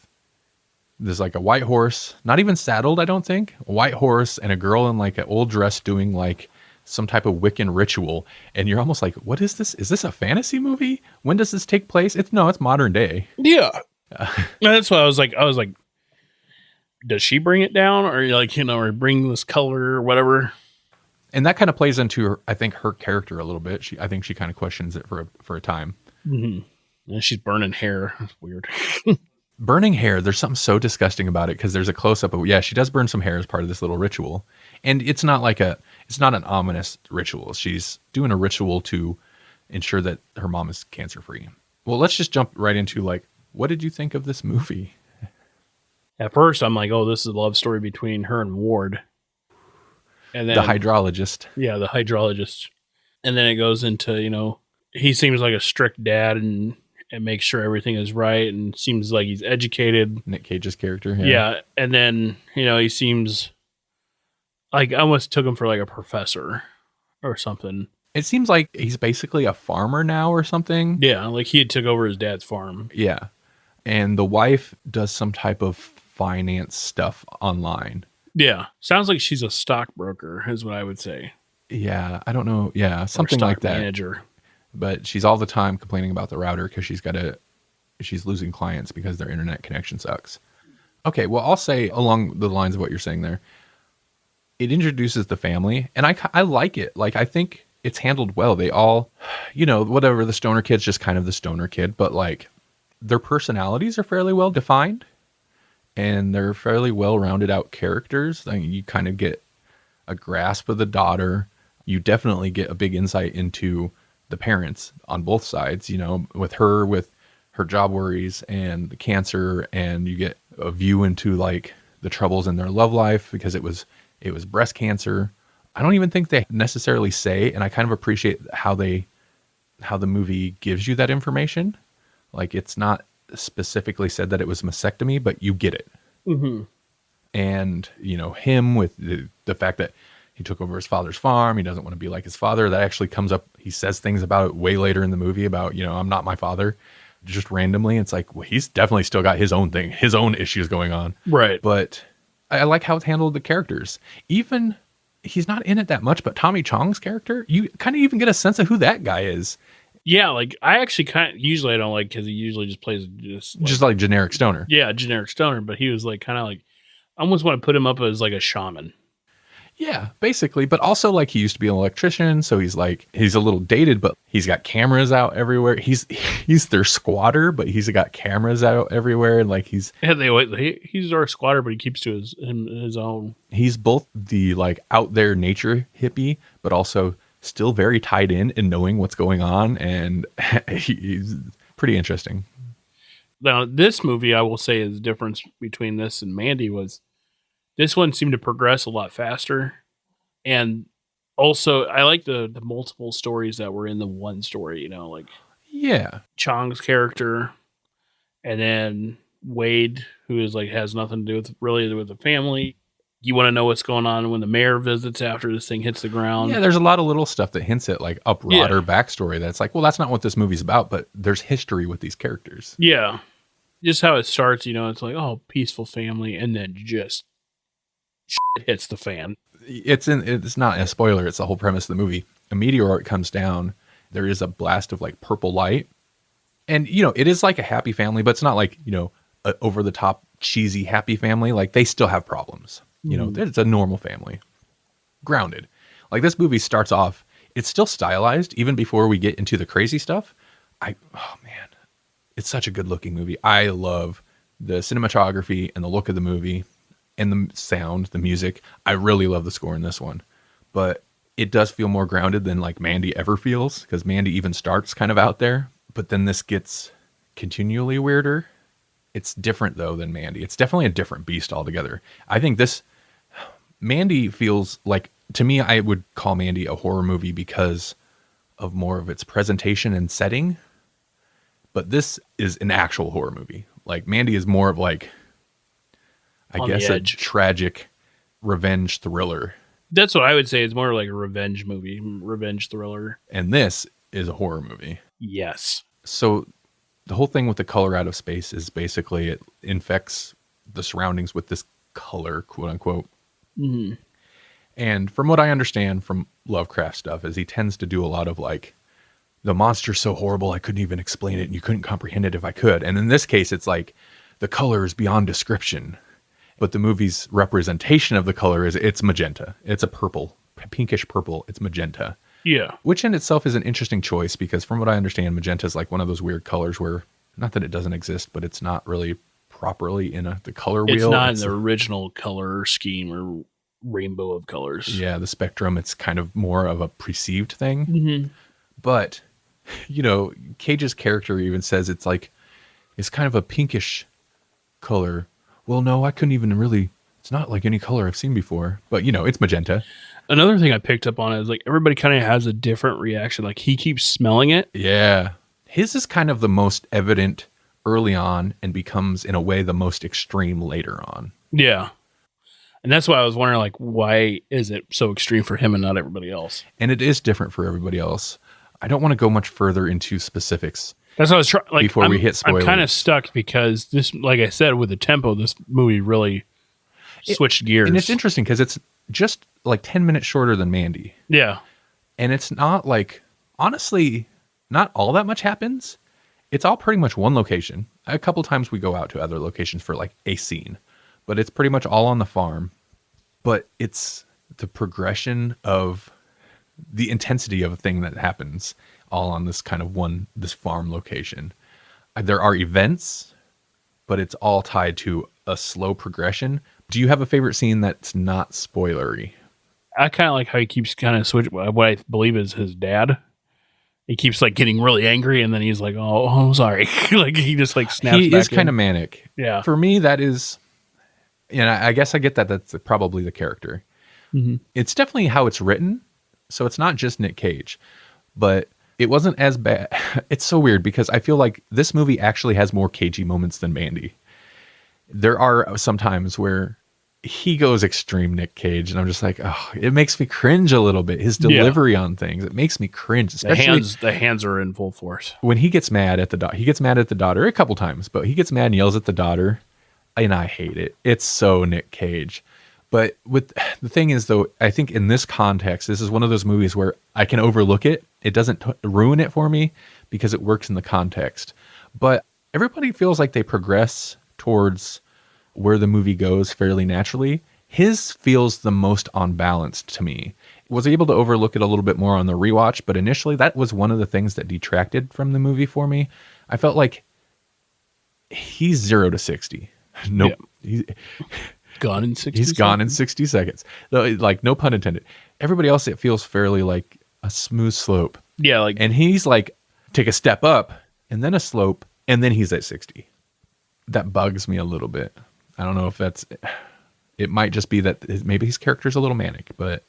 there's like a white horse, not even saddled, I don't think. A white horse and a girl in like an old dress doing like some type of Wiccan ritual. And you're almost like, what is this? Is this a fantasy movie? When does this take place? It's modern day. Yeah. That's why I was like, does she bring it down, or like, or bring this color or whatever? And that kind of plays into I think her character a little bit. I think she kind of questions it for a time. Mm-hmm. And she's burning hair. That's weird. Burning hair, there's something so disgusting about it, because there's a close-up of, she does burn some hair as part of this little ritual. And it's not an ominous ritual. She's doing a ritual to ensure that her mom is cancer-free. Well, let's just jump right into like, what did you think of this movie? At first, I'm like, oh, this is a love story between her and Ward. And then the hydrologist. Yeah, the hydrologist. And then it goes into, he seems like a strict dad and makes sure everything is right, and seems like he's educated. Nick Cage's character. Yeah. And then, he seems like I almost took him for like a professor or something. It seems like he's basically a farmer now or something. Yeah. Like he had took over his dad's farm. Yeah. And the wife does some type of finance stuff online. Yeah. Sounds like she's a stockbroker is what I would say. Yeah. I don't know. Yeah. Something like that. Manager. But she's all the time complaining about the router because she's losing clients because their internet connection sucks. Okay. Well, I'll say along the lines of what you're saying there, it introduces the family, and I like it. Like, I think it's handled well. They all, whatever, the stoner kid's just kind of the stoner kid, but like their personalities are fairly well defined. And they're fairly well-rounded out characters. I mean, you kind of get a grasp of the daughter. You definitely get a big insight into the parents on both sides, with her job worries and the cancer, and you get a view into like the troubles in their love life because it was breast cancer. I don't even think they necessarily say, and I kind of appreciate how the movie gives you that information. Like, it's not specifically said that it was mastectomy, but you get it. Mm-hmm. And him with the fact that he took over his father's farm, he doesn't want to be like his father. That actually comes up. He says things about it way later in the movie about, I'm not my father, just randomly. It's like, well, he's definitely still got his own thing, his own issues going on. Right. But I like how it handled the characters. Even he's not in it that much, but Tommy Chong's character, you kind of even get a sense of who that guy is. Yeah, like I actually usually I don't like because he usually just plays just like generic stoner. Yeah, generic stoner. But he was like kind of like I almost want to put him up as like a shaman. Yeah, basically. But also like he used to be an electrician, so he's a little dated, but he's got cameras out everywhere. He's their squatter, but he's got cameras out everywhere, and like he's our squatter, but he keeps to his own. He's both the like out there nature hippie, but also still very tied in and knowing what's going on, and he's pretty interesting. Now, this movie, I will say, is the difference between this and Mandy was this one seemed to progress a lot faster, and also I like the multiple stories that were in the one story. Like Chong's character, and then Wade, who is like has nothing to do with the family. You want to know what's going on when the mayor visits after this thing hits the ground. Yeah, there's a lot of little stuff that hints at like a broader backstory that's like, well, that's not what this movie's about, but there's history with these characters. Yeah. Just how it starts, it's like, oh, peaceful family, and then just shit hits the fan. It's not a spoiler, it's the whole premise of the movie. A meteor comes down, there is a blast of like purple light. And it is like a happy family, but it's not like, a over the top cheesy happy family. Like they still have problems. It's a normal family. Grounded. Like this movie starts off, it's still stylized even before we get into the crazy stuff. Oh man, it's such a good looking movie. I love the cinematography and the look of the movie and the sound, the music. I really love the score in this one, but it does feel more grounded than like Mandy ever feels, because Mandy even starts kind of out there, but then this gets continually weirder. It's different though than Mandy. It's definitely a different beast altogether. I think Mandy feels like, to me, I would call Mandy a horror movie because of more of its presentation and setting. But this is an actual horror movie. Like Mandy is more of like, I guess, a tragic revenge thriller. That's what I would say. It's more like a revenge movie, revenge thriller. And this is a horror movie. Yes. So the whole thing with the color out of space is basically it infects the surroundings with this color, quote unquote. Mm-hmm. And from what I understand from Lovecraft stuff is he tends to do a lot of like, the monster's so horrible I couldn't even explain it and you couldn't comprehend it if I could. And in this case, it's like the color is beyond description. But the movie's representation of the color it's magenta. It's a purple, pinkish purple. It's magenta. Yeah. Which in itself is an interesting choice because from what I understand, magenta is like one of those weird colors where, not that it doesn't exist, but it's not really properly in the color wheel. It's not in the original color scheme or rainbow of colors. Yeah, the spectrum, it's kind of more of a perceived thing. Mm-hmm. But, Cage's character even says it's kind of a pinkish color. Well, no, I couldn't even really, it's not like any color I've seen before. But, it's magenta. Another thing I picked up on is like everybody kind of has a different reaction. Like he keeps smelling it. Yeah. His is kind of the most evident early on and becomes, in a way, the most extreme later on. Yeah. And that's why I was wondering, like, why is it so extreme for him and not everybody else? And it is different for everybody else. I don't want to go much further into specifics. That's what I was trying. Like, before we hit spoilers. I'm kind of stuck because this, like I said, with the tempo, this movie really switched gears. And it's interesting because it's just like 10 minutes shorter than Mandy. Yeah. And it's not like, honestly, not all that much happens. It's all pretty much one location. A couple times we go out to other locations for like a scene, but it's pretty much all on the farm. But it's the progression of the intensity of a thing that happens all on this kind of this farm location. There are events, but it's all tied to a slow progression. Do you have a favorite scene that's not spoilery? I kind of like how he keeps kind of switching what I believe is his dad. He keeps like getting really angry and then he's like, oh, I'm sorry. Like he just like snaps back. He is kind of manic. Yeah. For me, that is, I guess I get that. That's probably the character. Mm-hmm. It's definitely how it's written. So it's not just Nick Cage, but it wasn't as bad. It's so weird because I feel like this movie actually has more cagey moments than Mandy. There are some times where he goes extreme Nick Cage and I'm just like, oh, it makes me cringe a little bit. His delivery on things, it makes me cringe. Especially the hands are in full force. When he gets mad at the daughter. He gets mad at the daughter a couple times, but he gets mad and yells at the daughter. and I hate it. It's so Nick Cage. But the thing is, though, I think in this context, this is one of those movies where I can overlook it. It doesn't ruin it for me because it works in the context. But everybody feels like they progress towards where the movie goes fairly naturally. His feels the most unbalanced to me. Was able to overlook it a little bit more on the rewatch, but initially that was one of the things that detracted from the movie for me. I felt like he's 0 to 60. Nope. Yeah. Gone in 60 He's seconds. Gone in 60 seconds. Like, no pun intended. Everybody else, it feels fairly like a smooth slope. Yeah. Like, and he's like, take a step up and then a slope, and then he's at 60. That bugs me a little bit. I don't know if it might just be that maybe his character's a little manic, but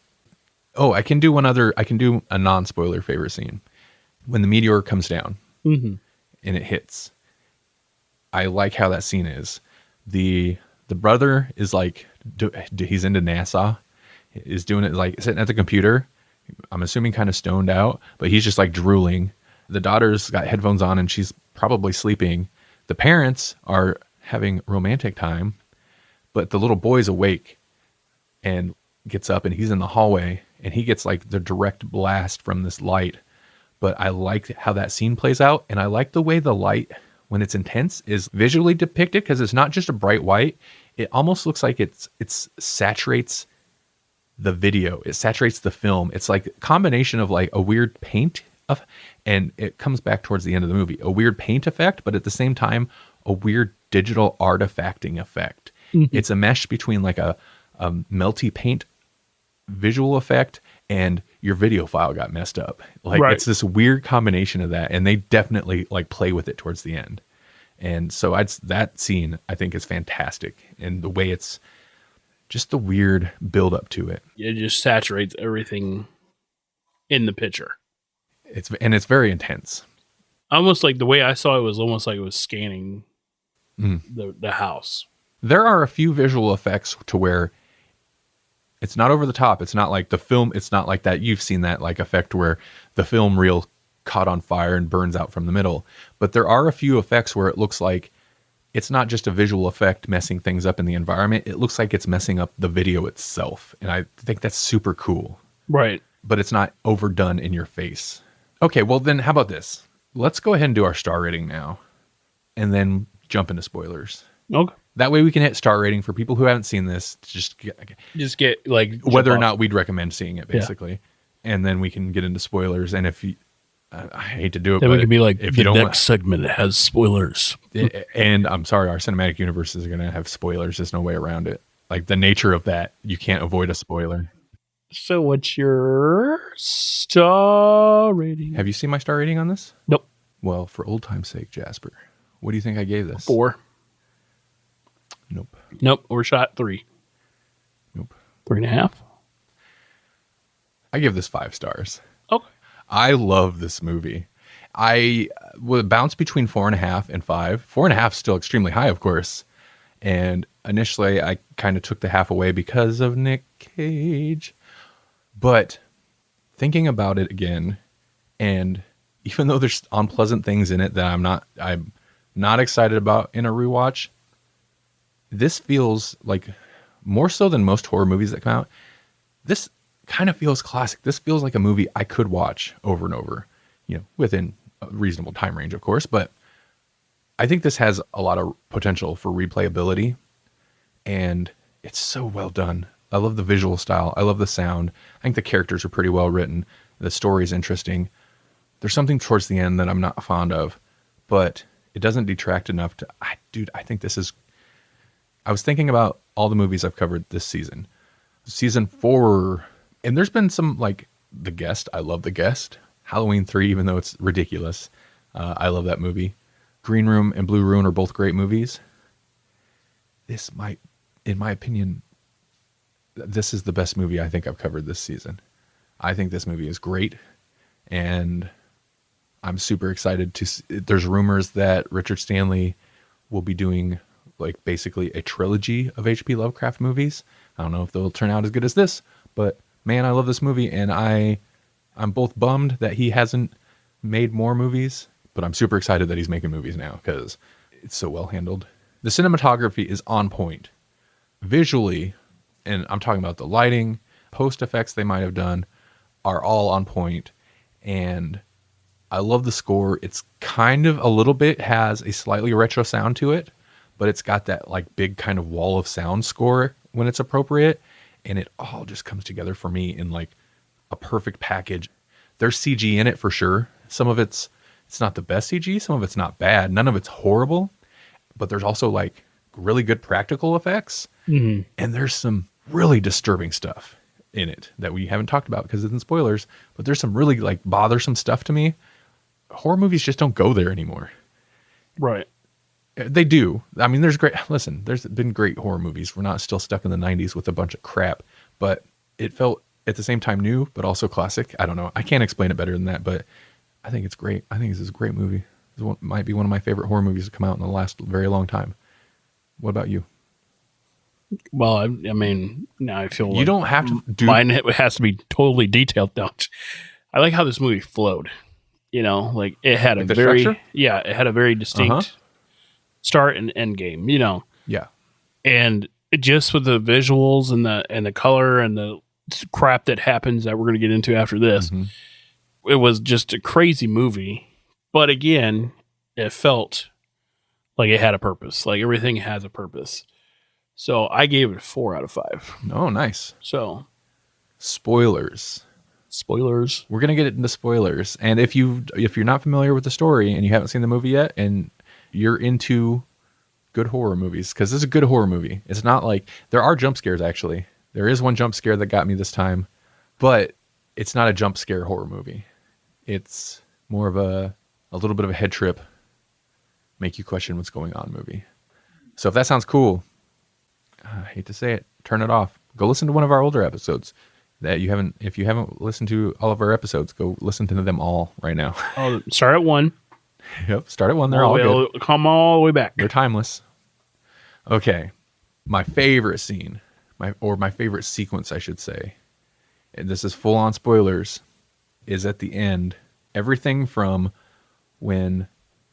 I can do a non-spoiler favorite scene. When the meteor comes down and it hits. I like how that scene is. The brother is like, he's into NASA, is doing it like sitting at the computer. I'm assuming kind of stoned out, but he's just like drooling. The daughter's got headphones on and she's probably sleeping. The parents are having romantic time, but the little boy's awake and gets up and he's in the hallway and he gets like the direct blast from this light. But I like how that scene plays out. And I like the way the light, when it's intense, is visually depicted, because it's not just a bright white. It almost looks like it saturates the video. It saturates the film. It's like a combination of like a weird paint and it comes back towards the end of the movie, a weird paint effect, but at the same time, a weird digital artifacting effect. It's a mesh between like a melty paint visual effect and your video file got messed up. Like, right. It's this weird combination of that, and they definitely like play with it towards the end. And so that scene I think is fantastic, and the way it's just the weird build up to it. It just saturates everything in the picture. It's very intense. Almost like the way I saw it was almost like it was scanning the house. There are a few visual effects to where it's not over the top. It's not like the film. It's not like that. You've seen that like effect where the film reel caught on fire and burns out from the middle. But there are a few effects where it looks like it's not just a visual effect messing things up in the environment. It looks like it's messing up the video itself. And I think that's super cool. Right. But it's not overdone in your face. Okay, well then how about this? Let's go ahead and do our star rating now and then jump into spoilers. Okay. That way we can hit star rating for people who haven't seen this. Just get like whether or not we'd recommend seeing it, basically. Yeah. And then we can get into spoilers. And if you, I hate to do it, then but we can be like, if the next segment has spoilers. And I'm sorry, our cinematic universe is going to have spoilers. There's no way around it. Like the nature of that, you can't avoid a spoiler. So what's your star rating? Have you seen my star rating on this? Nope. Well, for old time's sake, Jasper, what do you think I gave this? 4. Nope. Overshot 3. Nope. 3.5. I give this 5 stars. Okay. I love this movie. I would bounce between 4.5 and 5. 4.5 is still extremely high, of course. And initially, I kind of took the half away because of Nick Cage. But thinking about it again, and even though there's unpleasant things in it that I'm not excited about in a rewatch, this feels like, more so than most horror movies that come out, this kind of feels classic. This feels like a movie I could watch over and over, within a reasonable time range, of course. But I think this has a lot of potential for replayability, and it's so well done. I love the visual style. I love the sound. I think the characters are pretty well written. The story is interesting. There's something towards the end that I'm not fond of, but it doesn't detract enough to, I think this is, I was thinking about all the movies I've covered this season. Season 4, and there's been some, like, The Guest. I love The Guest. Halloween 3, even though it's ridiculous. I love that movie. Green Room and Blue Ruin are both great movies. This might, in my opinion, this is the best movie I think I've covered this season. I think this movie is great, and I'm super excited to there's rumors that Richard Stanley will be doing like basically a trilogy of H.P. Lovecraft movies. I don't know if they'll turn out as good as this, but man, I love this movie, and I'm both bummed that he hasn't made more movies, but I'm super excited that he's making movies now because it's so well handled. The cinematography is on point. Visually, and I'm talking about the lighting, post effects they might have done, are all on point. And I love the score. It's kind of a little bit has a slightly retro sound to it, but it's got that like big kind of wall of sound score when it's appropriate. And it all just comes together for me in like a perfect package. There's CG in it for sure. Some of it's not the best CG. Some of it's not bad. None of it's horrible, but there's also like really good practical effects. Mm-hmm. And there's some really disturbing stuff in it that we haven't talked about because it's in spoilers, but there's some really like bothersome stuff to me. Horror movies just don't go there anymore. Right. They do. I mean, there's been great horror movies. We're not still stuck in the 90s with a bunch of crap, but it felt at the same time new, but also classic. I don't know. I can't explain it better than that, but I think it's great. I think this is a great movie. Might be one of my favorite horror movies to come out in the last very long time. What about you? Well, I mean, now I feel you don't have to do mine. It has to be totally detailed. No, I like how this movie flowed. You know, like it had like it had a very distinct start and end game. You know, yeah, and it just with the visuals and the color and the crap that happens that we're going to get into after this, it was just a crazy movie. But again, it felt like it had a purpose. Like everything has a purpose. So I gave it a 4 out of 5. Oh, nice. So spoilers. We're going to get into spoilers. And if you're not familiar with the story and you haven't seen the movie yet and you're into good horror movies, because this is a good horror movie. It's not like there are jump scares. Actually, there is one jump scare that got me this time, but it's not a jump scare horror movie. It's more of a little bit of a head trip, make you question what's going on movie. So if that sounds cool, I hate to say it, turn it off. Go listen to one of our older episodes that you haven't. If you haven't listened to all of our episodes, go listen to them all right now. Oh, start at 1. Yep, start at 1. They're all good. Come all the way back. They're timeless. Okay, my favorite scene, my favorite sequence, I should say, and this is full on spoilers, is at the end. Everything from when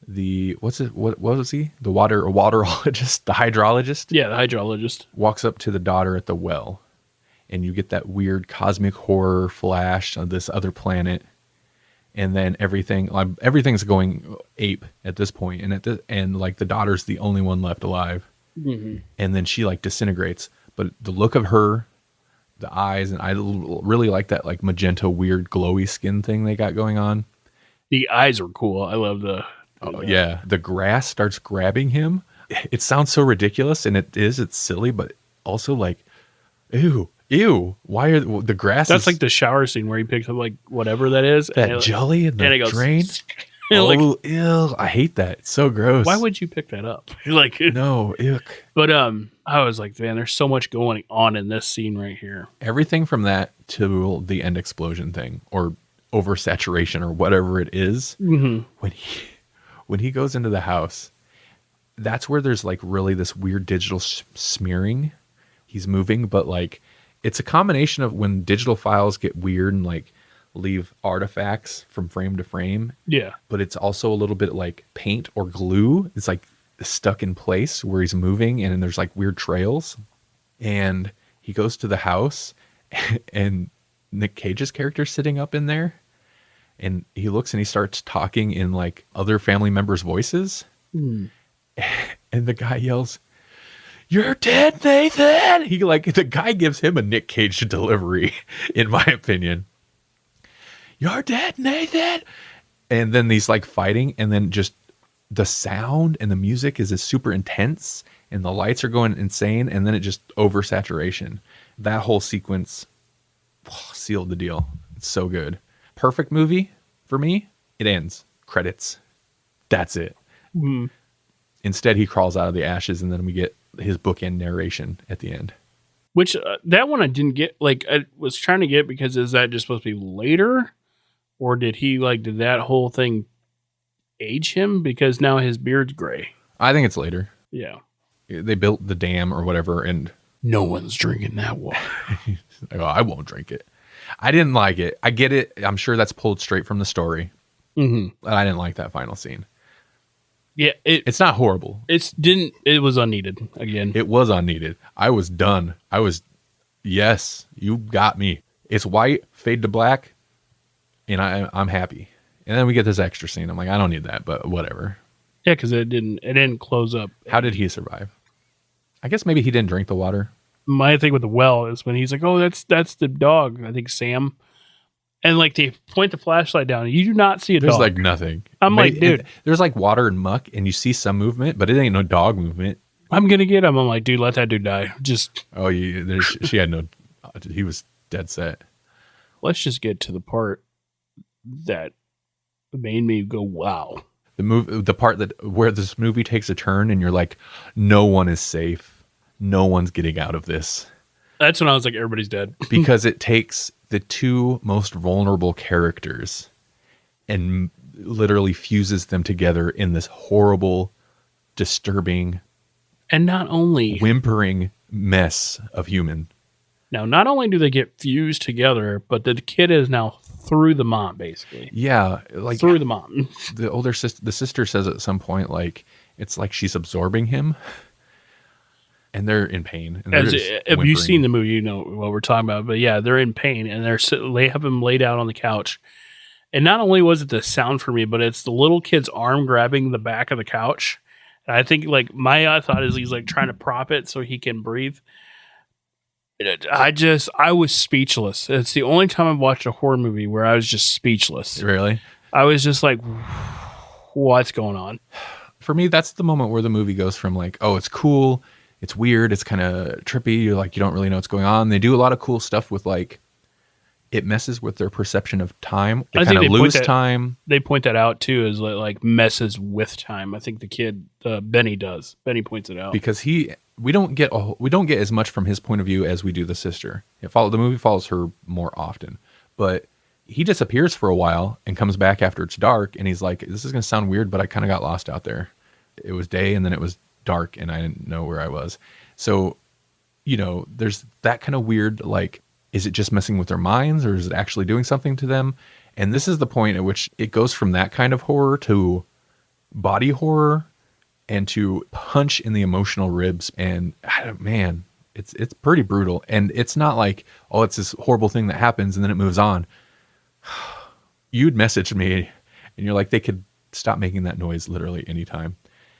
what was he? The waterologist, the hydrologist? Yeah, the hydrologist walks up to the daughter at the well, and you get that weird cosmic horror flash on this other planet, and then everything's going ape at this point, and like the daughter's the only one left alive, and then she like disintegrates. But the look of her, the eyes, and I really like that like magenta weird glowy skin thing they got going on. The eyes are cool. I love the. Oh, yeah. The grass starts grabbing him. It sounds so ridiculous, and it's silly, but also like, ew. Why are the grass? That's like the shower scene where he picks up like whatever that is. That jelly in the drain. Like, ew. I hate that. It's so gross. Why would you pick that up? Like, no, ick. But I was like, man, there's so much going on in this scene right here. Everything from that to the end explosion thing or oversaturation or whatever it is. When he goes into the house, that's where there's like really this weird digital smearing. He's moving, but like it's a combination of when digital files get weird and like leave artifacts from frame to frame. Yeah. But it's also a little bit like paint or glue. It's like stuck in place where he's moving, and then there's like weird trails. And he goes to the house, and Nick Cage's character sitting up in there. And he looks and he starts talking in like other family members' voices. And the guy yells, "You're dead, Nathan!" The guy gives him a Nick Cage delivery, in my opinion. "You're dead, Nathan!" And then he's like fighting, and then just the sound and the music is super intense, and the lights are going insane, and then it just oversaturation. That whole sequence sealed the deal. It's so good. Perfect movie for me. It ends. Credits. That's it. Instead, he crawls out of the ashes, and then we get his bookend narration at the end. Which that one I didn't get. Like I was trying to get, because is that just supposed to be later, or did that whole thing age him because now his beard's gray? I think it's later. Yeah, they built the dam or whatever, and no one's drinking that water. I won't drink it. I didn't like it. I get it. I'm sure that's pulled straight from the story. But I didn't like that final scene. Yeah, It's not horrible. It was unneeded again. It was unneeded. I was done. Yes, you got me. It's white, fade to black, and I'm happy. And then we get this extra scene. I'm like, I don't need that, but whatever. Yeah, because it didn't close up. How did he survive? I guess maybe he didn't drink the water. My thing with the well is when he's like, "Oh, that's the dog." I think Sam, and like they point the flashlight down. You do not see a There's dog. like nothing. I'm like, dude, there's like water and muck, and you see some movement, but it ain't no dog movement. I'm gonna get him. I'm like, dude, let that dude die. Just She had no. He was dead set. let's just get to the part that made me go, wow. The part where this movie takes a turn, and you're like, no one is safe. No one's getting out of this. That's when I was like, everybody's dead. Because it takes the two most vulnerable characters and literally fuses them together in this horrible, disturbing, And not only whimpering mess of human. now, not only do they get fused together, but the kid is now through the mom, basically. Yeah, like Through the mom. the sister says at some point, like it's like she's absorbing him, and they're in pain. And If you've seen the movie, you know what we're talking about. But yeah, they're in pain, and they have him laid out on the couch. And not only was it the sound for me, but it's the little kid's arm grabbing the back of the couch. And I think like my thought is he's like trying to prop it so he can breathe. I was speechless. It's the only time I've watched a horror movie where I was just speechless. Really? I was just like, what's going on? For me, that's the moment where the movie goes from like, oh, it's cool, it's weird, it's kind of trippy. You're like, you don't really know what's going on. They do a lot of cool stuff with like, it messes with their perception of time. They kind of lose time. They point that out too, as like messes with time. I think the kid Benny does. Benny points it out because we don't get as much from his point of view as we do the sister. The movie follows her more often, but he disappears for a while and comes back after it's dark, and he's like, "This is gonna sound weird, but I kind of got lost out there. It was day, and then it was dark, and I didn't know where I was." So, there's that kind of weird like. Is it just messing with their minds, or is it actually doing something to them? And this is the point at which it goes from that kind of horror to body horror and to punch in the emotional ribs. And man, it's pretty brutal. And it's not like, oh, it's this horrible thing that happens and then it moves on. You'd message me and you're like, they could stop making that noise literally anytime.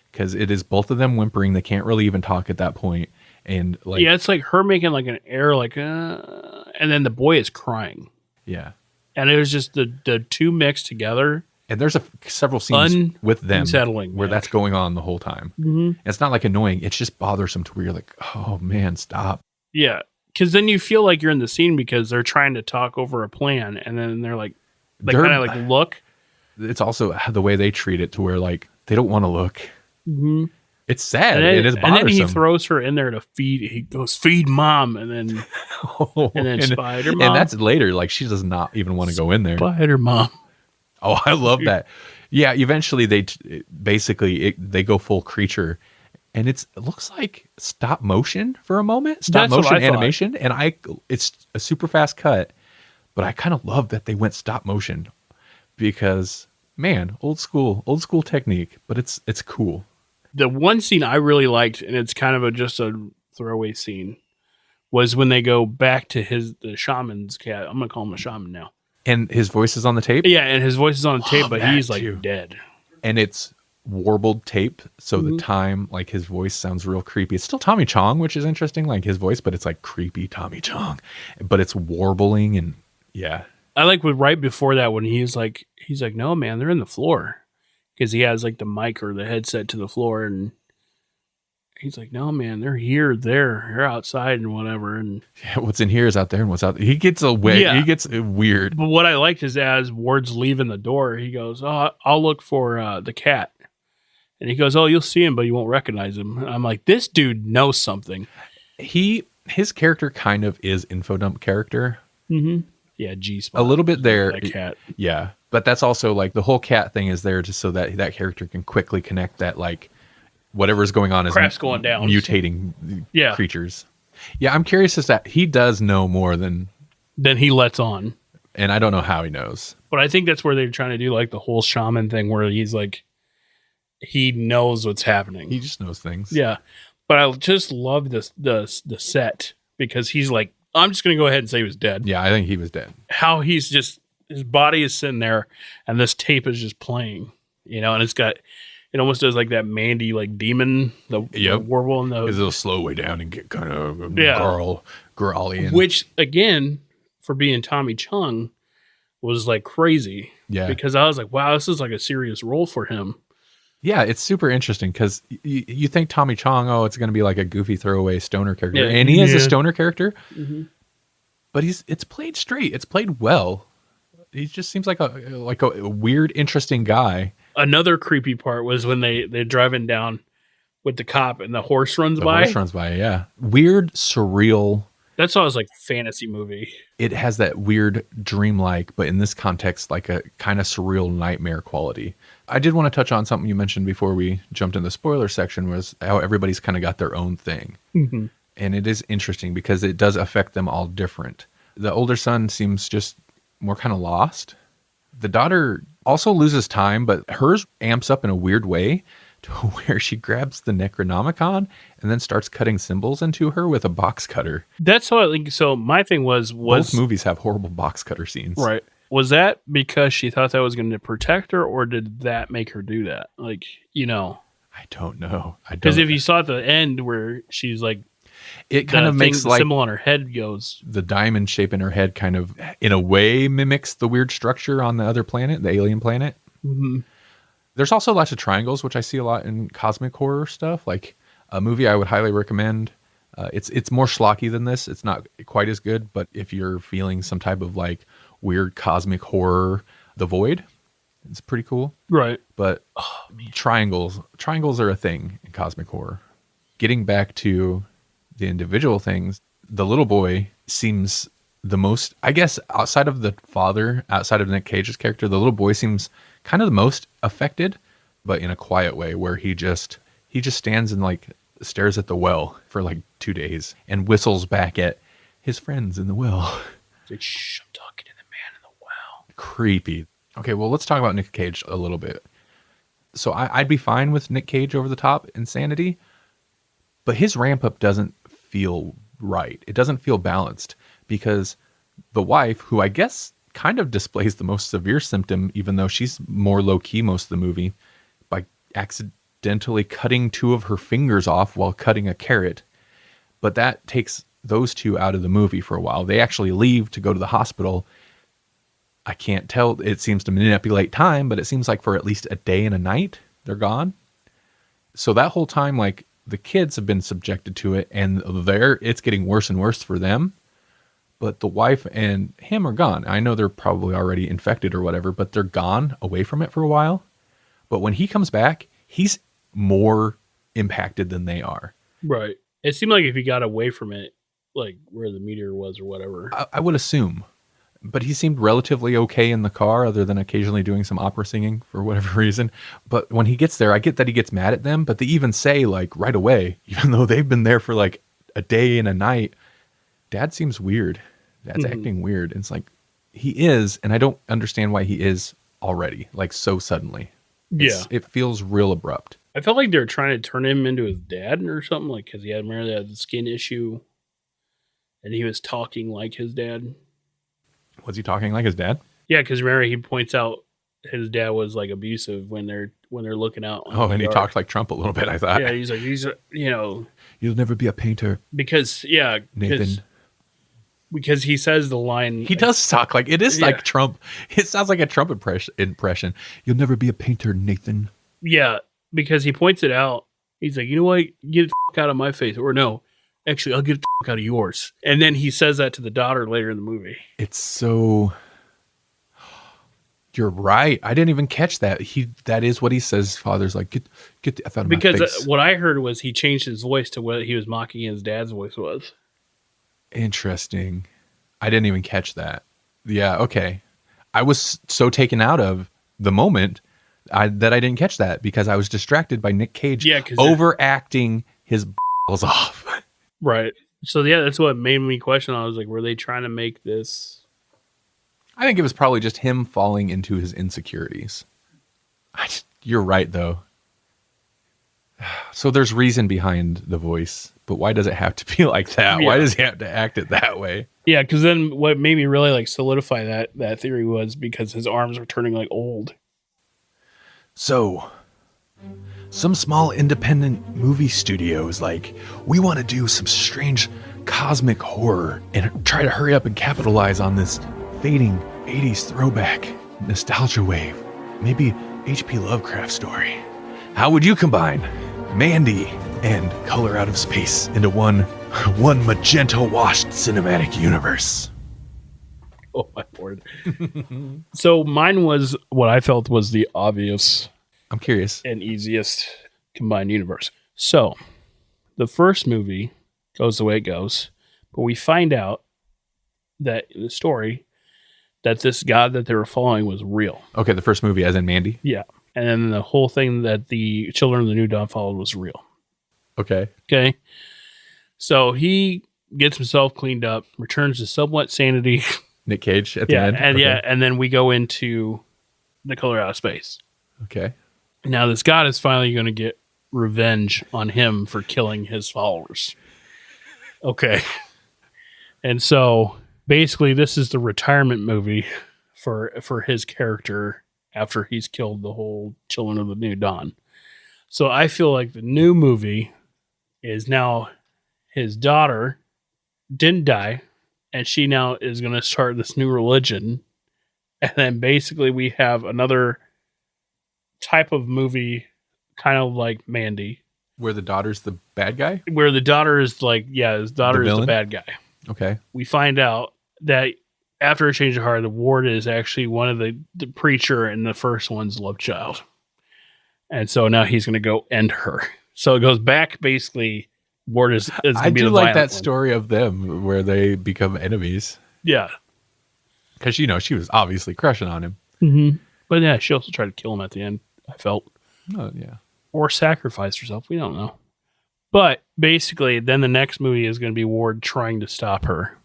Because it is both of them whimpering. They can't really even talk at that point. And like, yeah, it's like her making like an air, like, and then the boy is crying. Yeah. And it was just the two mixed together. And there's several scenes with them unsettling, where that's going on the whole time. Mm-hmm. It's not like annoying. It's just bothersome to where you're like, oh man, stop. Yeah. Because then you feel like you're in the scene because they're trying to talk over a plan. And then they're like, they kind of like look. It's also the way they treat it to where like, they don't want to look. Mm-hmm. It's sad. And it's bothersome. And then he throws her in there to feed. He goes, feed mom. And then, Spider Mom. And that's later. Like, she does not even want to go in there. Spider Mom. Oh, I love that. Yeah. Eventually they go full creature, and it looks like stop motion for a moment. Stop motion animation. And it's a super fast cut, but I kind of love that they went stop motion because man, old school technique, but it's cool. The one scene I really liked, and it's kind of just a throwaway scene, was when they go back to the shaman's cat. I'm going to call him a shaman now. And his voice is on the tape? Yeah, and his voice is on the tape, but he's like dead. And it's warbled tape, so the time, like his voice sounds real creepy. It's still Tommy Chong, which is interesting, like his voice, but it's like creepy Tommy Chong. But it's warbling, and yeah. I like right before that when he's like, no, man, they're in the floor. Because he has like the mic or the headset to the floor, and he's like, no, man, they're here, they're outside and whatever. And yeah, what's in here is out there, and what's out there. He gets away. Yeah. He gets weird. But what I liked is as Ward's leaving the door, he goes, oh, I'll look for the cat. And he goes, oh, you'll see him, but you won't recognize him. And I'm like, this dude knows something. His character kind of is infodump character. Mm-hmm. Yeah, G-spot. A little bit there. That cat. Yeah. But that's also like the whole cat thing is there just so that character can quickly connect that like whatever's going on is crap's going down, mutating creatures. Yeah, I'm curious as that he does know more than he lets on, and I don't know how he knows. But I think that's where they're trying to do like the whole shaman thing, where he's like, he knows what's happening. He just knows things. Yeah. But I just love the set because he's like, I'm just going to go ahead and say he was dead. Yeah, I think he was dead. How he's just, his body is sitting there and this tape is just playing, and it almost does like that Mandy, like demon, the warble and because it'll slow way down and get kind of growly. Which, again, for being Tommy Chung, was like crazy. Yeah. Because I was like, wow, this is like a serious role for him. Yeah, it's super interesting because you think Tommy Chong, it's going to be like a goofy throwaway stoner character. And he is a stoner character, but it's played straight. It's played well. He just seems like a weird, interesting guy. Another creepy part was when they're driving down with the cop and the horse runs by. The horse runs by, yeah. Weird, surreal. That's always like fantasy movie. It has that weird dreamlike, but in this context, like a kind of surreal nightmare quality. I did want to touch on something you mentioned before we jumped in the spoiler section, was how everybody's kind of got their own thing. Mm-hmm. And it is interesting because it does affect them all different. The older son seems just more kind of lost. The daughter also loses time, but hers amps up in a weird way to where she grabs the Necronomicon and then starts cutting symbols into her with a box cutter. That's how I think. So my thing was both movies have horrible box cutter scenes. Right. Was that because she thought that was going to protect her, or did that make her do that? Like, I don't know. Because if you saw at the end where she's like, it kind of makes the symbol on her head goes. The diamond shape in her head kind of, in a way, mimics the weird structure on the other planet, the alien planet. Mm-hmm. There's also lots of triangles, which I see a lot in cosmic horror stuff. Like a movie I would highly recommend. It's more schlocky than this. It's not quite as good, but if you're feeling some type of like weird cosmic horror, The Void, it's pretty cool. Right. But triangles are a thing in cosmic horror. Getting back to the individual things, the little boy seems the most, I guess, outside of the father, outside of Nick Cage's character, the little boy seems kind of the most affected, but in a quiet way, where he just stands and like stares at the well for like 2 days and whistles back at his friends in the well. Like, shh, I'm talking to the man in the well. Creepy. Okay, well, let's talk about Nick Cage a little bit. So I'd be fine with Nick Cage over the top insanity, but his ramp up doesn't feel right. It doesn't feel balanced because the wife, who I guess kind of displays the most severe symptom, even though she's more low key most of the movie, by accidentally cutting 2 of her fingers off while cutting a carrot. But that takes those 2 out of the movie for a while. They actually leave to go to the hospital. I can't tell. It seems to manipulate time, but it seems like for at least a day and a night, they're gone. So that whole time, like, the kids have been subjected to it, and it's getting worse and worse for them. But the wife and him are gone. I know they're probably already infected or whatever, but they're gone away from it for a while. But when he comes back, he's more impacted than they are. Right. It seemed like if he got away from it, like where the meteor was or whatever. I would assume. But he seemed relatively okay in the car, other than occasionally doing some opera singing for whatever reason. But when he gets there, I get that he gets mad at them, but they even say, like, right away, even though they've been there for like a day and a night, Dad seems weird. Dad's acting weird. And it's like, he is, and I don't understand why he is already, like, so suddenly. It feels real abrupt. I felt like they were trying to turn him into his dad or something, like, because he had the skin issue, and he was talking like his dad. Was he talking like his dad? Yeah, because remember he points out his dad was like abusive when they're looking out. And he talked like Trump a little bit, I thought. Yeah, he's like, you'll never be a painter. Because Nathan. Because he says the line. He does talk like it is like Trump. It sounds like a Trump impression. You'll never be a painter, Nathan. Yeah, because he points it out. He's like, you know what? Get the fuck out of my face. Or no. Actually, I'll get the fuck out of yours. And then he says that to the daughter later in the movie. It's so... You're right. I didn't even catch that. That is what he says. Father's like, get the F out of my face. Because what I heard was he changed his voice to what he was mocking his dad's voice was. Interesting. I didn't even catch that. Yeah, okay. I was so taken out of the moment that I didn't catch that because I was distracted by Nick Cage overacting his balls off. Right. So, yeah, that's what made me question. I was like, were they trying to make this? I think it was probably just him falling into his insecurities. You're right, though. So there's reason behind the voice, but why does it have to be like that? Yeah. Why does he have to act it that way? Yeah, because then what made me really like solidify that theory was because his arms were turning like old. So, some small independent movie studio is like, we want to do some strange cosmic horror and try to hurry up and capitalize on this fading 80s throwback nostalgia wave. Maybe H.P. Lovecraft story. How would you combine Mandy and Color Out of Space into one magenta-washed cinematic universe? Oh my lord. So mine was what I felt was the obvious I'm curious. and easiest combined universe. So the first movie goes the way it goes, but we find out that in the story that this god that they were following was real. Okay, the first movie as in Mandy? Yeah. And then the whole thing that the Children of the New Dawn followed was real. Okay. Okay. So he gets himself cleaned up, returns to somewhat sanity. Nick Cage at the Yeah, end? and Okay. and then we go into the Color Out of Space. Okay. Now this god is finally going to get revenge on him for killing his followers. Okay. And so basically this is the retirement movie for his character after he's killed the whole Children of the New Dawn. So I feel like the new movie is now his daughter didn't die, and she now is going to start this new religion. And then basically we have another type of movie, kind of like Mandy, Where the daughter's the bad guy? where the daughter is like, yeah, his daughter is the villain? bad guy. Okay. We find out that after a change of heart, the ward is actually one of the preacher and the first one's love child. And so now he's going to go end her. So it goes back basically. Ward is I gonna be do the like that violent one. story of them where they become enemies. Yeah. Because, she was obviously crushing on him. Mm-hmm. But yeah, she also tried to kill him at the end, I felt. Oh, yeah. Or sacrificed herself. We don't know. But basically, then the next movie is going to be Ward trying to stop her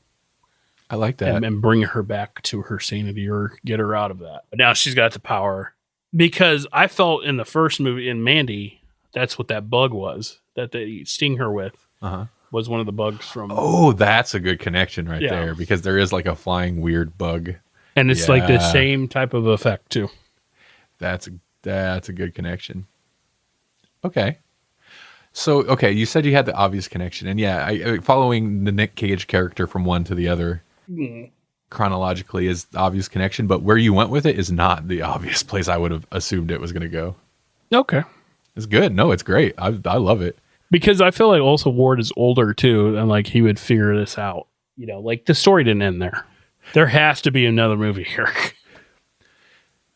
I like that. and bring her back to her sanity or get her out of that. But now she's got the power. Because I felt in the first movie, in Mandy, that's what that bug was that they sting her with. Uh-huh. Was one of the bugs from. Oh, that's a good connection right Yeah. there. Because there is like a flying weird bug. And it's like the Yeah. same type of effect, too. That's a good connection. Okay. So, okay, you said you had the obvious connection. And yeah, I following the Nick Cage character from one to the other chronologically is the obvious connection. But where you went with it is not the obvious place I would have assumed it was going to go. Okay. It's good. No, it's great. I love it. Because I feel like also Ward is older, too, and like he would figure this out. Like the story didn't end there. There has to be another movie here.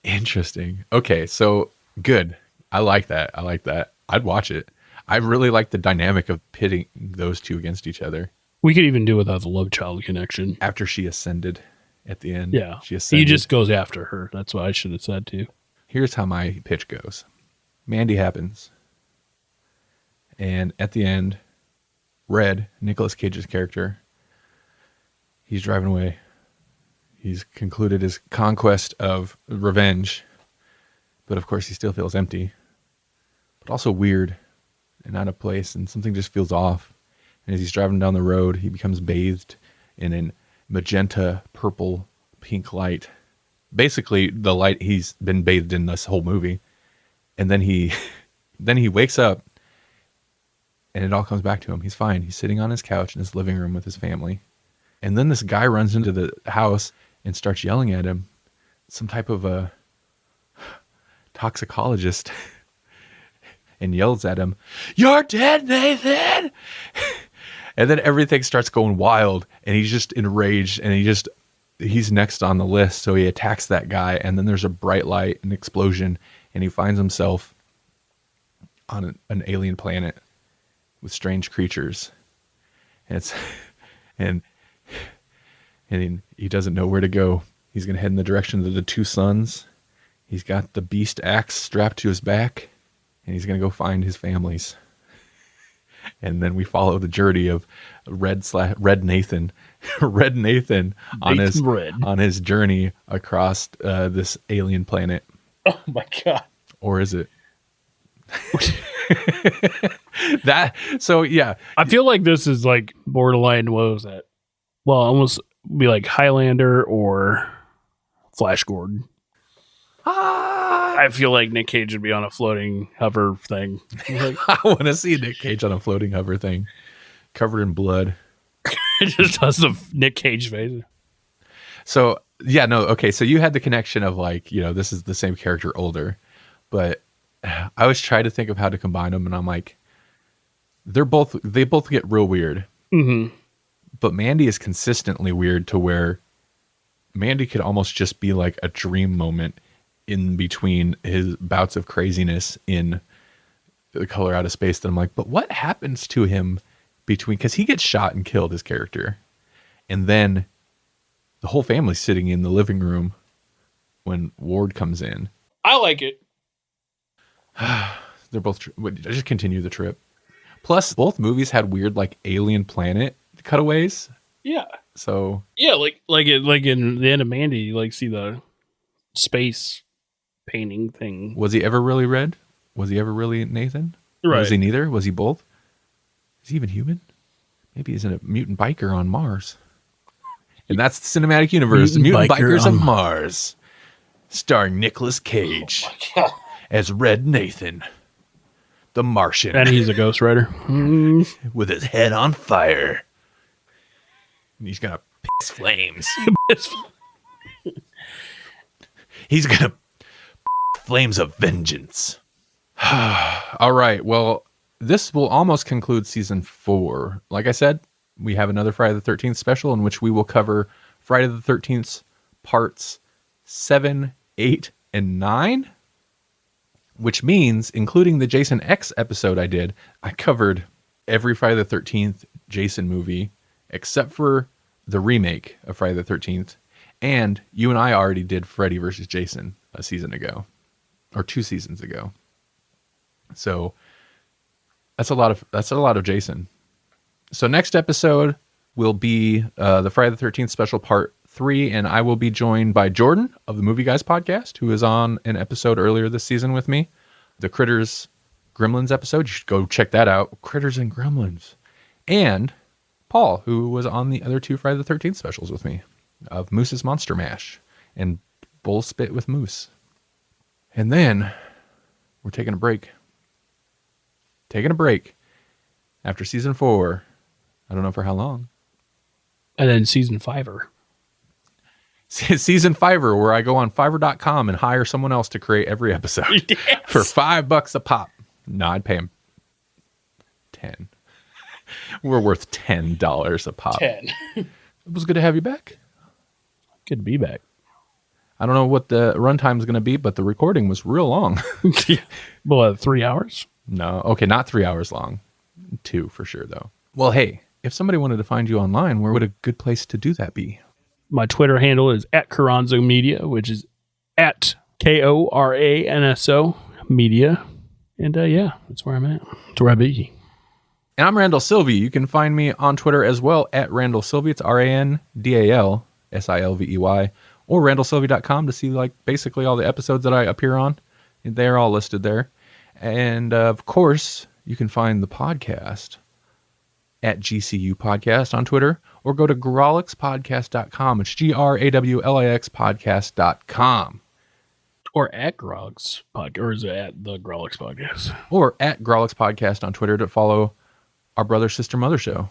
Interesting. Okay, so good. I like that. I'd watch it. I really like the dynamic of pitting those two against each other. We could even do without the love child connection. After she ascended at the end. Yeah. She ascended. He just goes after her. That's what I should have said, too. Here's how my pitch goes. Mandy happens. And at the end, Red, Nicolas Cage's character, he's driving away. He's concluded his conquest of revenge. But of course, he still feels empty. But also weird and out of place. And something just feels off. And as he's driving down the road, he becomes bathed in a magenta, purple, pink light. Basically, the light he's been bathed in this whole movie. And then he wakes up. And it all comes back to him. He's fine. He's sitting on his couch in his living room with his family. And then this guy runs into the house and starts yelling at him. Some type of a toxicologist. And yells at him, "You're dead, Nathan!" And then everything starts going wild. And he's just enraged. And he's next on the list. So he attacks that guy. And then there's a bright light, an explosion. And he finds himself on an alien planet with strange creatures. And he doesn't know where to go. He's going to head in the direction of the two suns. He's got the beast axe strapped to his back, and he's going to go find his families. And then we follow the journey of Red Nathan, Red Nathan on his journey across this alien planet. Oh my God. Or is it? Yeah. I feel like this is like borderline. What was that? Well, almost be like Highlander or Flash Gordon. I feel like Nick Cage would be on a floating hover thing. Like, I want to see Nick Cage on a floating hover thing, covered in blood. it just does the Nick Cage face. So yeah, no, okay. So you had the connection of like, this is the same character older, but I was trying to think of how to combine them, and I'm like, they both get real weird. Mm-hmm. But Mandy is consistently weird to where Mandy could almost just be like a dream moment in between his bouts of craziness in The Color Out of Space. That I'm like, but what happens to him between, because he gets shot and killed, his character, and then the whole family's sitting in the living room when Ward comes in. I like it. They're both just continue the trip. Plus, both movies had weird like alien planet cutaways. Yeah. So yeah, like in the end of Mandy, you like see the space painting thing. Was he ever really red? Was he ever really Nathan? Right. Was he neither? Was he both? Is he even human? Maybe he's a mutant biker on Mars. And that's the cinematic universe, Mutant Bikers of Mars, starring Nicolas Cage as Red Nathan, the Martian. And he's a Ghost Rider. With his head on fire. And he's going to piss flames. He's going to flames of vengeance. All right. Well, this will almost conclude season 4. Like I said, we have another Friday the 13th special in which we will cover Friday the 13th parts 7, 8, and 9. Which means, including the Jason X episode I covered every Friday the 13th Jason movie, except for the remake of Friday the 13th. And you and I already did Freddy versus Jason a season ago, or 2 seasons ago. So that's a lot of Jason. So next episode will be the Friday the 13th special part 3, and I will be joined by Jordan of the Movie Guys podcast, who is on an episode earlier this season with me, the Critters Gremlins episode. You should go check that out. Critters and Gremlins. And Paul, who was on the other 2 Friday the 13th specials with me, of Moose's Monster Mash and Bull Spit with Moose. And then we're taking a break. After season 4. I don't know for how long. And then season 5er. Season 5er, where I go on Fiverr.com and hire someone else to create every episode. Yes. For $5 a pop. No, I'd pay him 10. We're worth $10 a pop. 10. It was good to have you back. Good to be back. I don't know what the runtime is going to be, but the recording was real long. Well, 3 hours? No. Okay, not 3 hours long. 2 for sure, though. Well, hey, if somebody wanted to find you online, where would a good place to do that be? My Twitter handle is @Carranzo Media, which is @KORANSO Media. And yeah, that's where I'm at. That's where I be. And I'm Randall Silvey. You can find me on Twitter as well @Randall Silvey. It's RANDALSILVEY. Or randallsilvey.com to see like basically all the episodes that I appear on. They're all listed there. And of course, you can find the podcast at GCU Podcast on Twitter, or go to grawlixpodcast.com. It's GRAWLIX podcast.com. Or at Grawlix Podcast, or is it at the Grawlix Podcast? Or at Grawlix Podcast on Twitter to follow our brother, sister, mother show.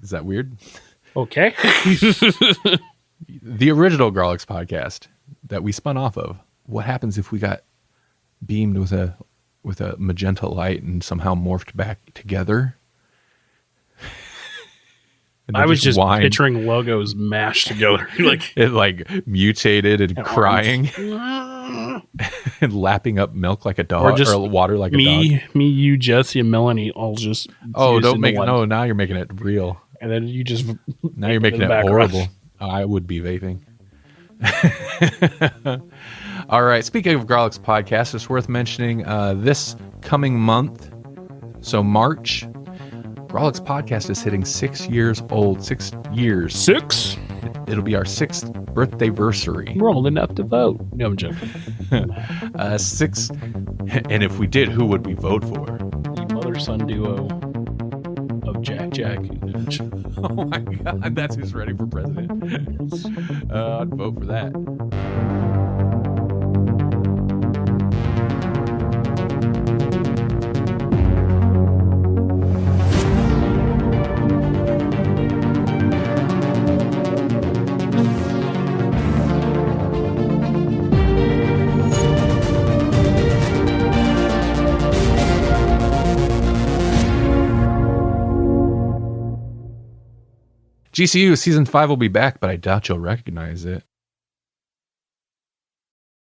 Is that weird? Okay. The original Grawlix Podcast that we spun off of. What happens if we got beamed with a magenta light and somehow morphed back together? I was just picturing logos mashed together. Like it like mutated and crying and lapping up milk like a dog, or water like a dog. Me, you, Jesse, and Melanie all just. Don't make it. No, now you're making it real. And then you just. Now you're making it horrible. I would be vaping. All right. Speaking of Grawlix Podcast, it's worth mentioning this coming month, so March, Grawlix Podcast is hitting 6 years old. 6 years. 6? It'll be our 6th birthday-versary. We're old enough to vote. No, I'm joking. 6. And if we did, who would we vote for? The mother-son duo of Jack. Oh my God, that's who's running for president. I'd vote for that. GCU Season 5 will be back, but I doubt you'll recognize it.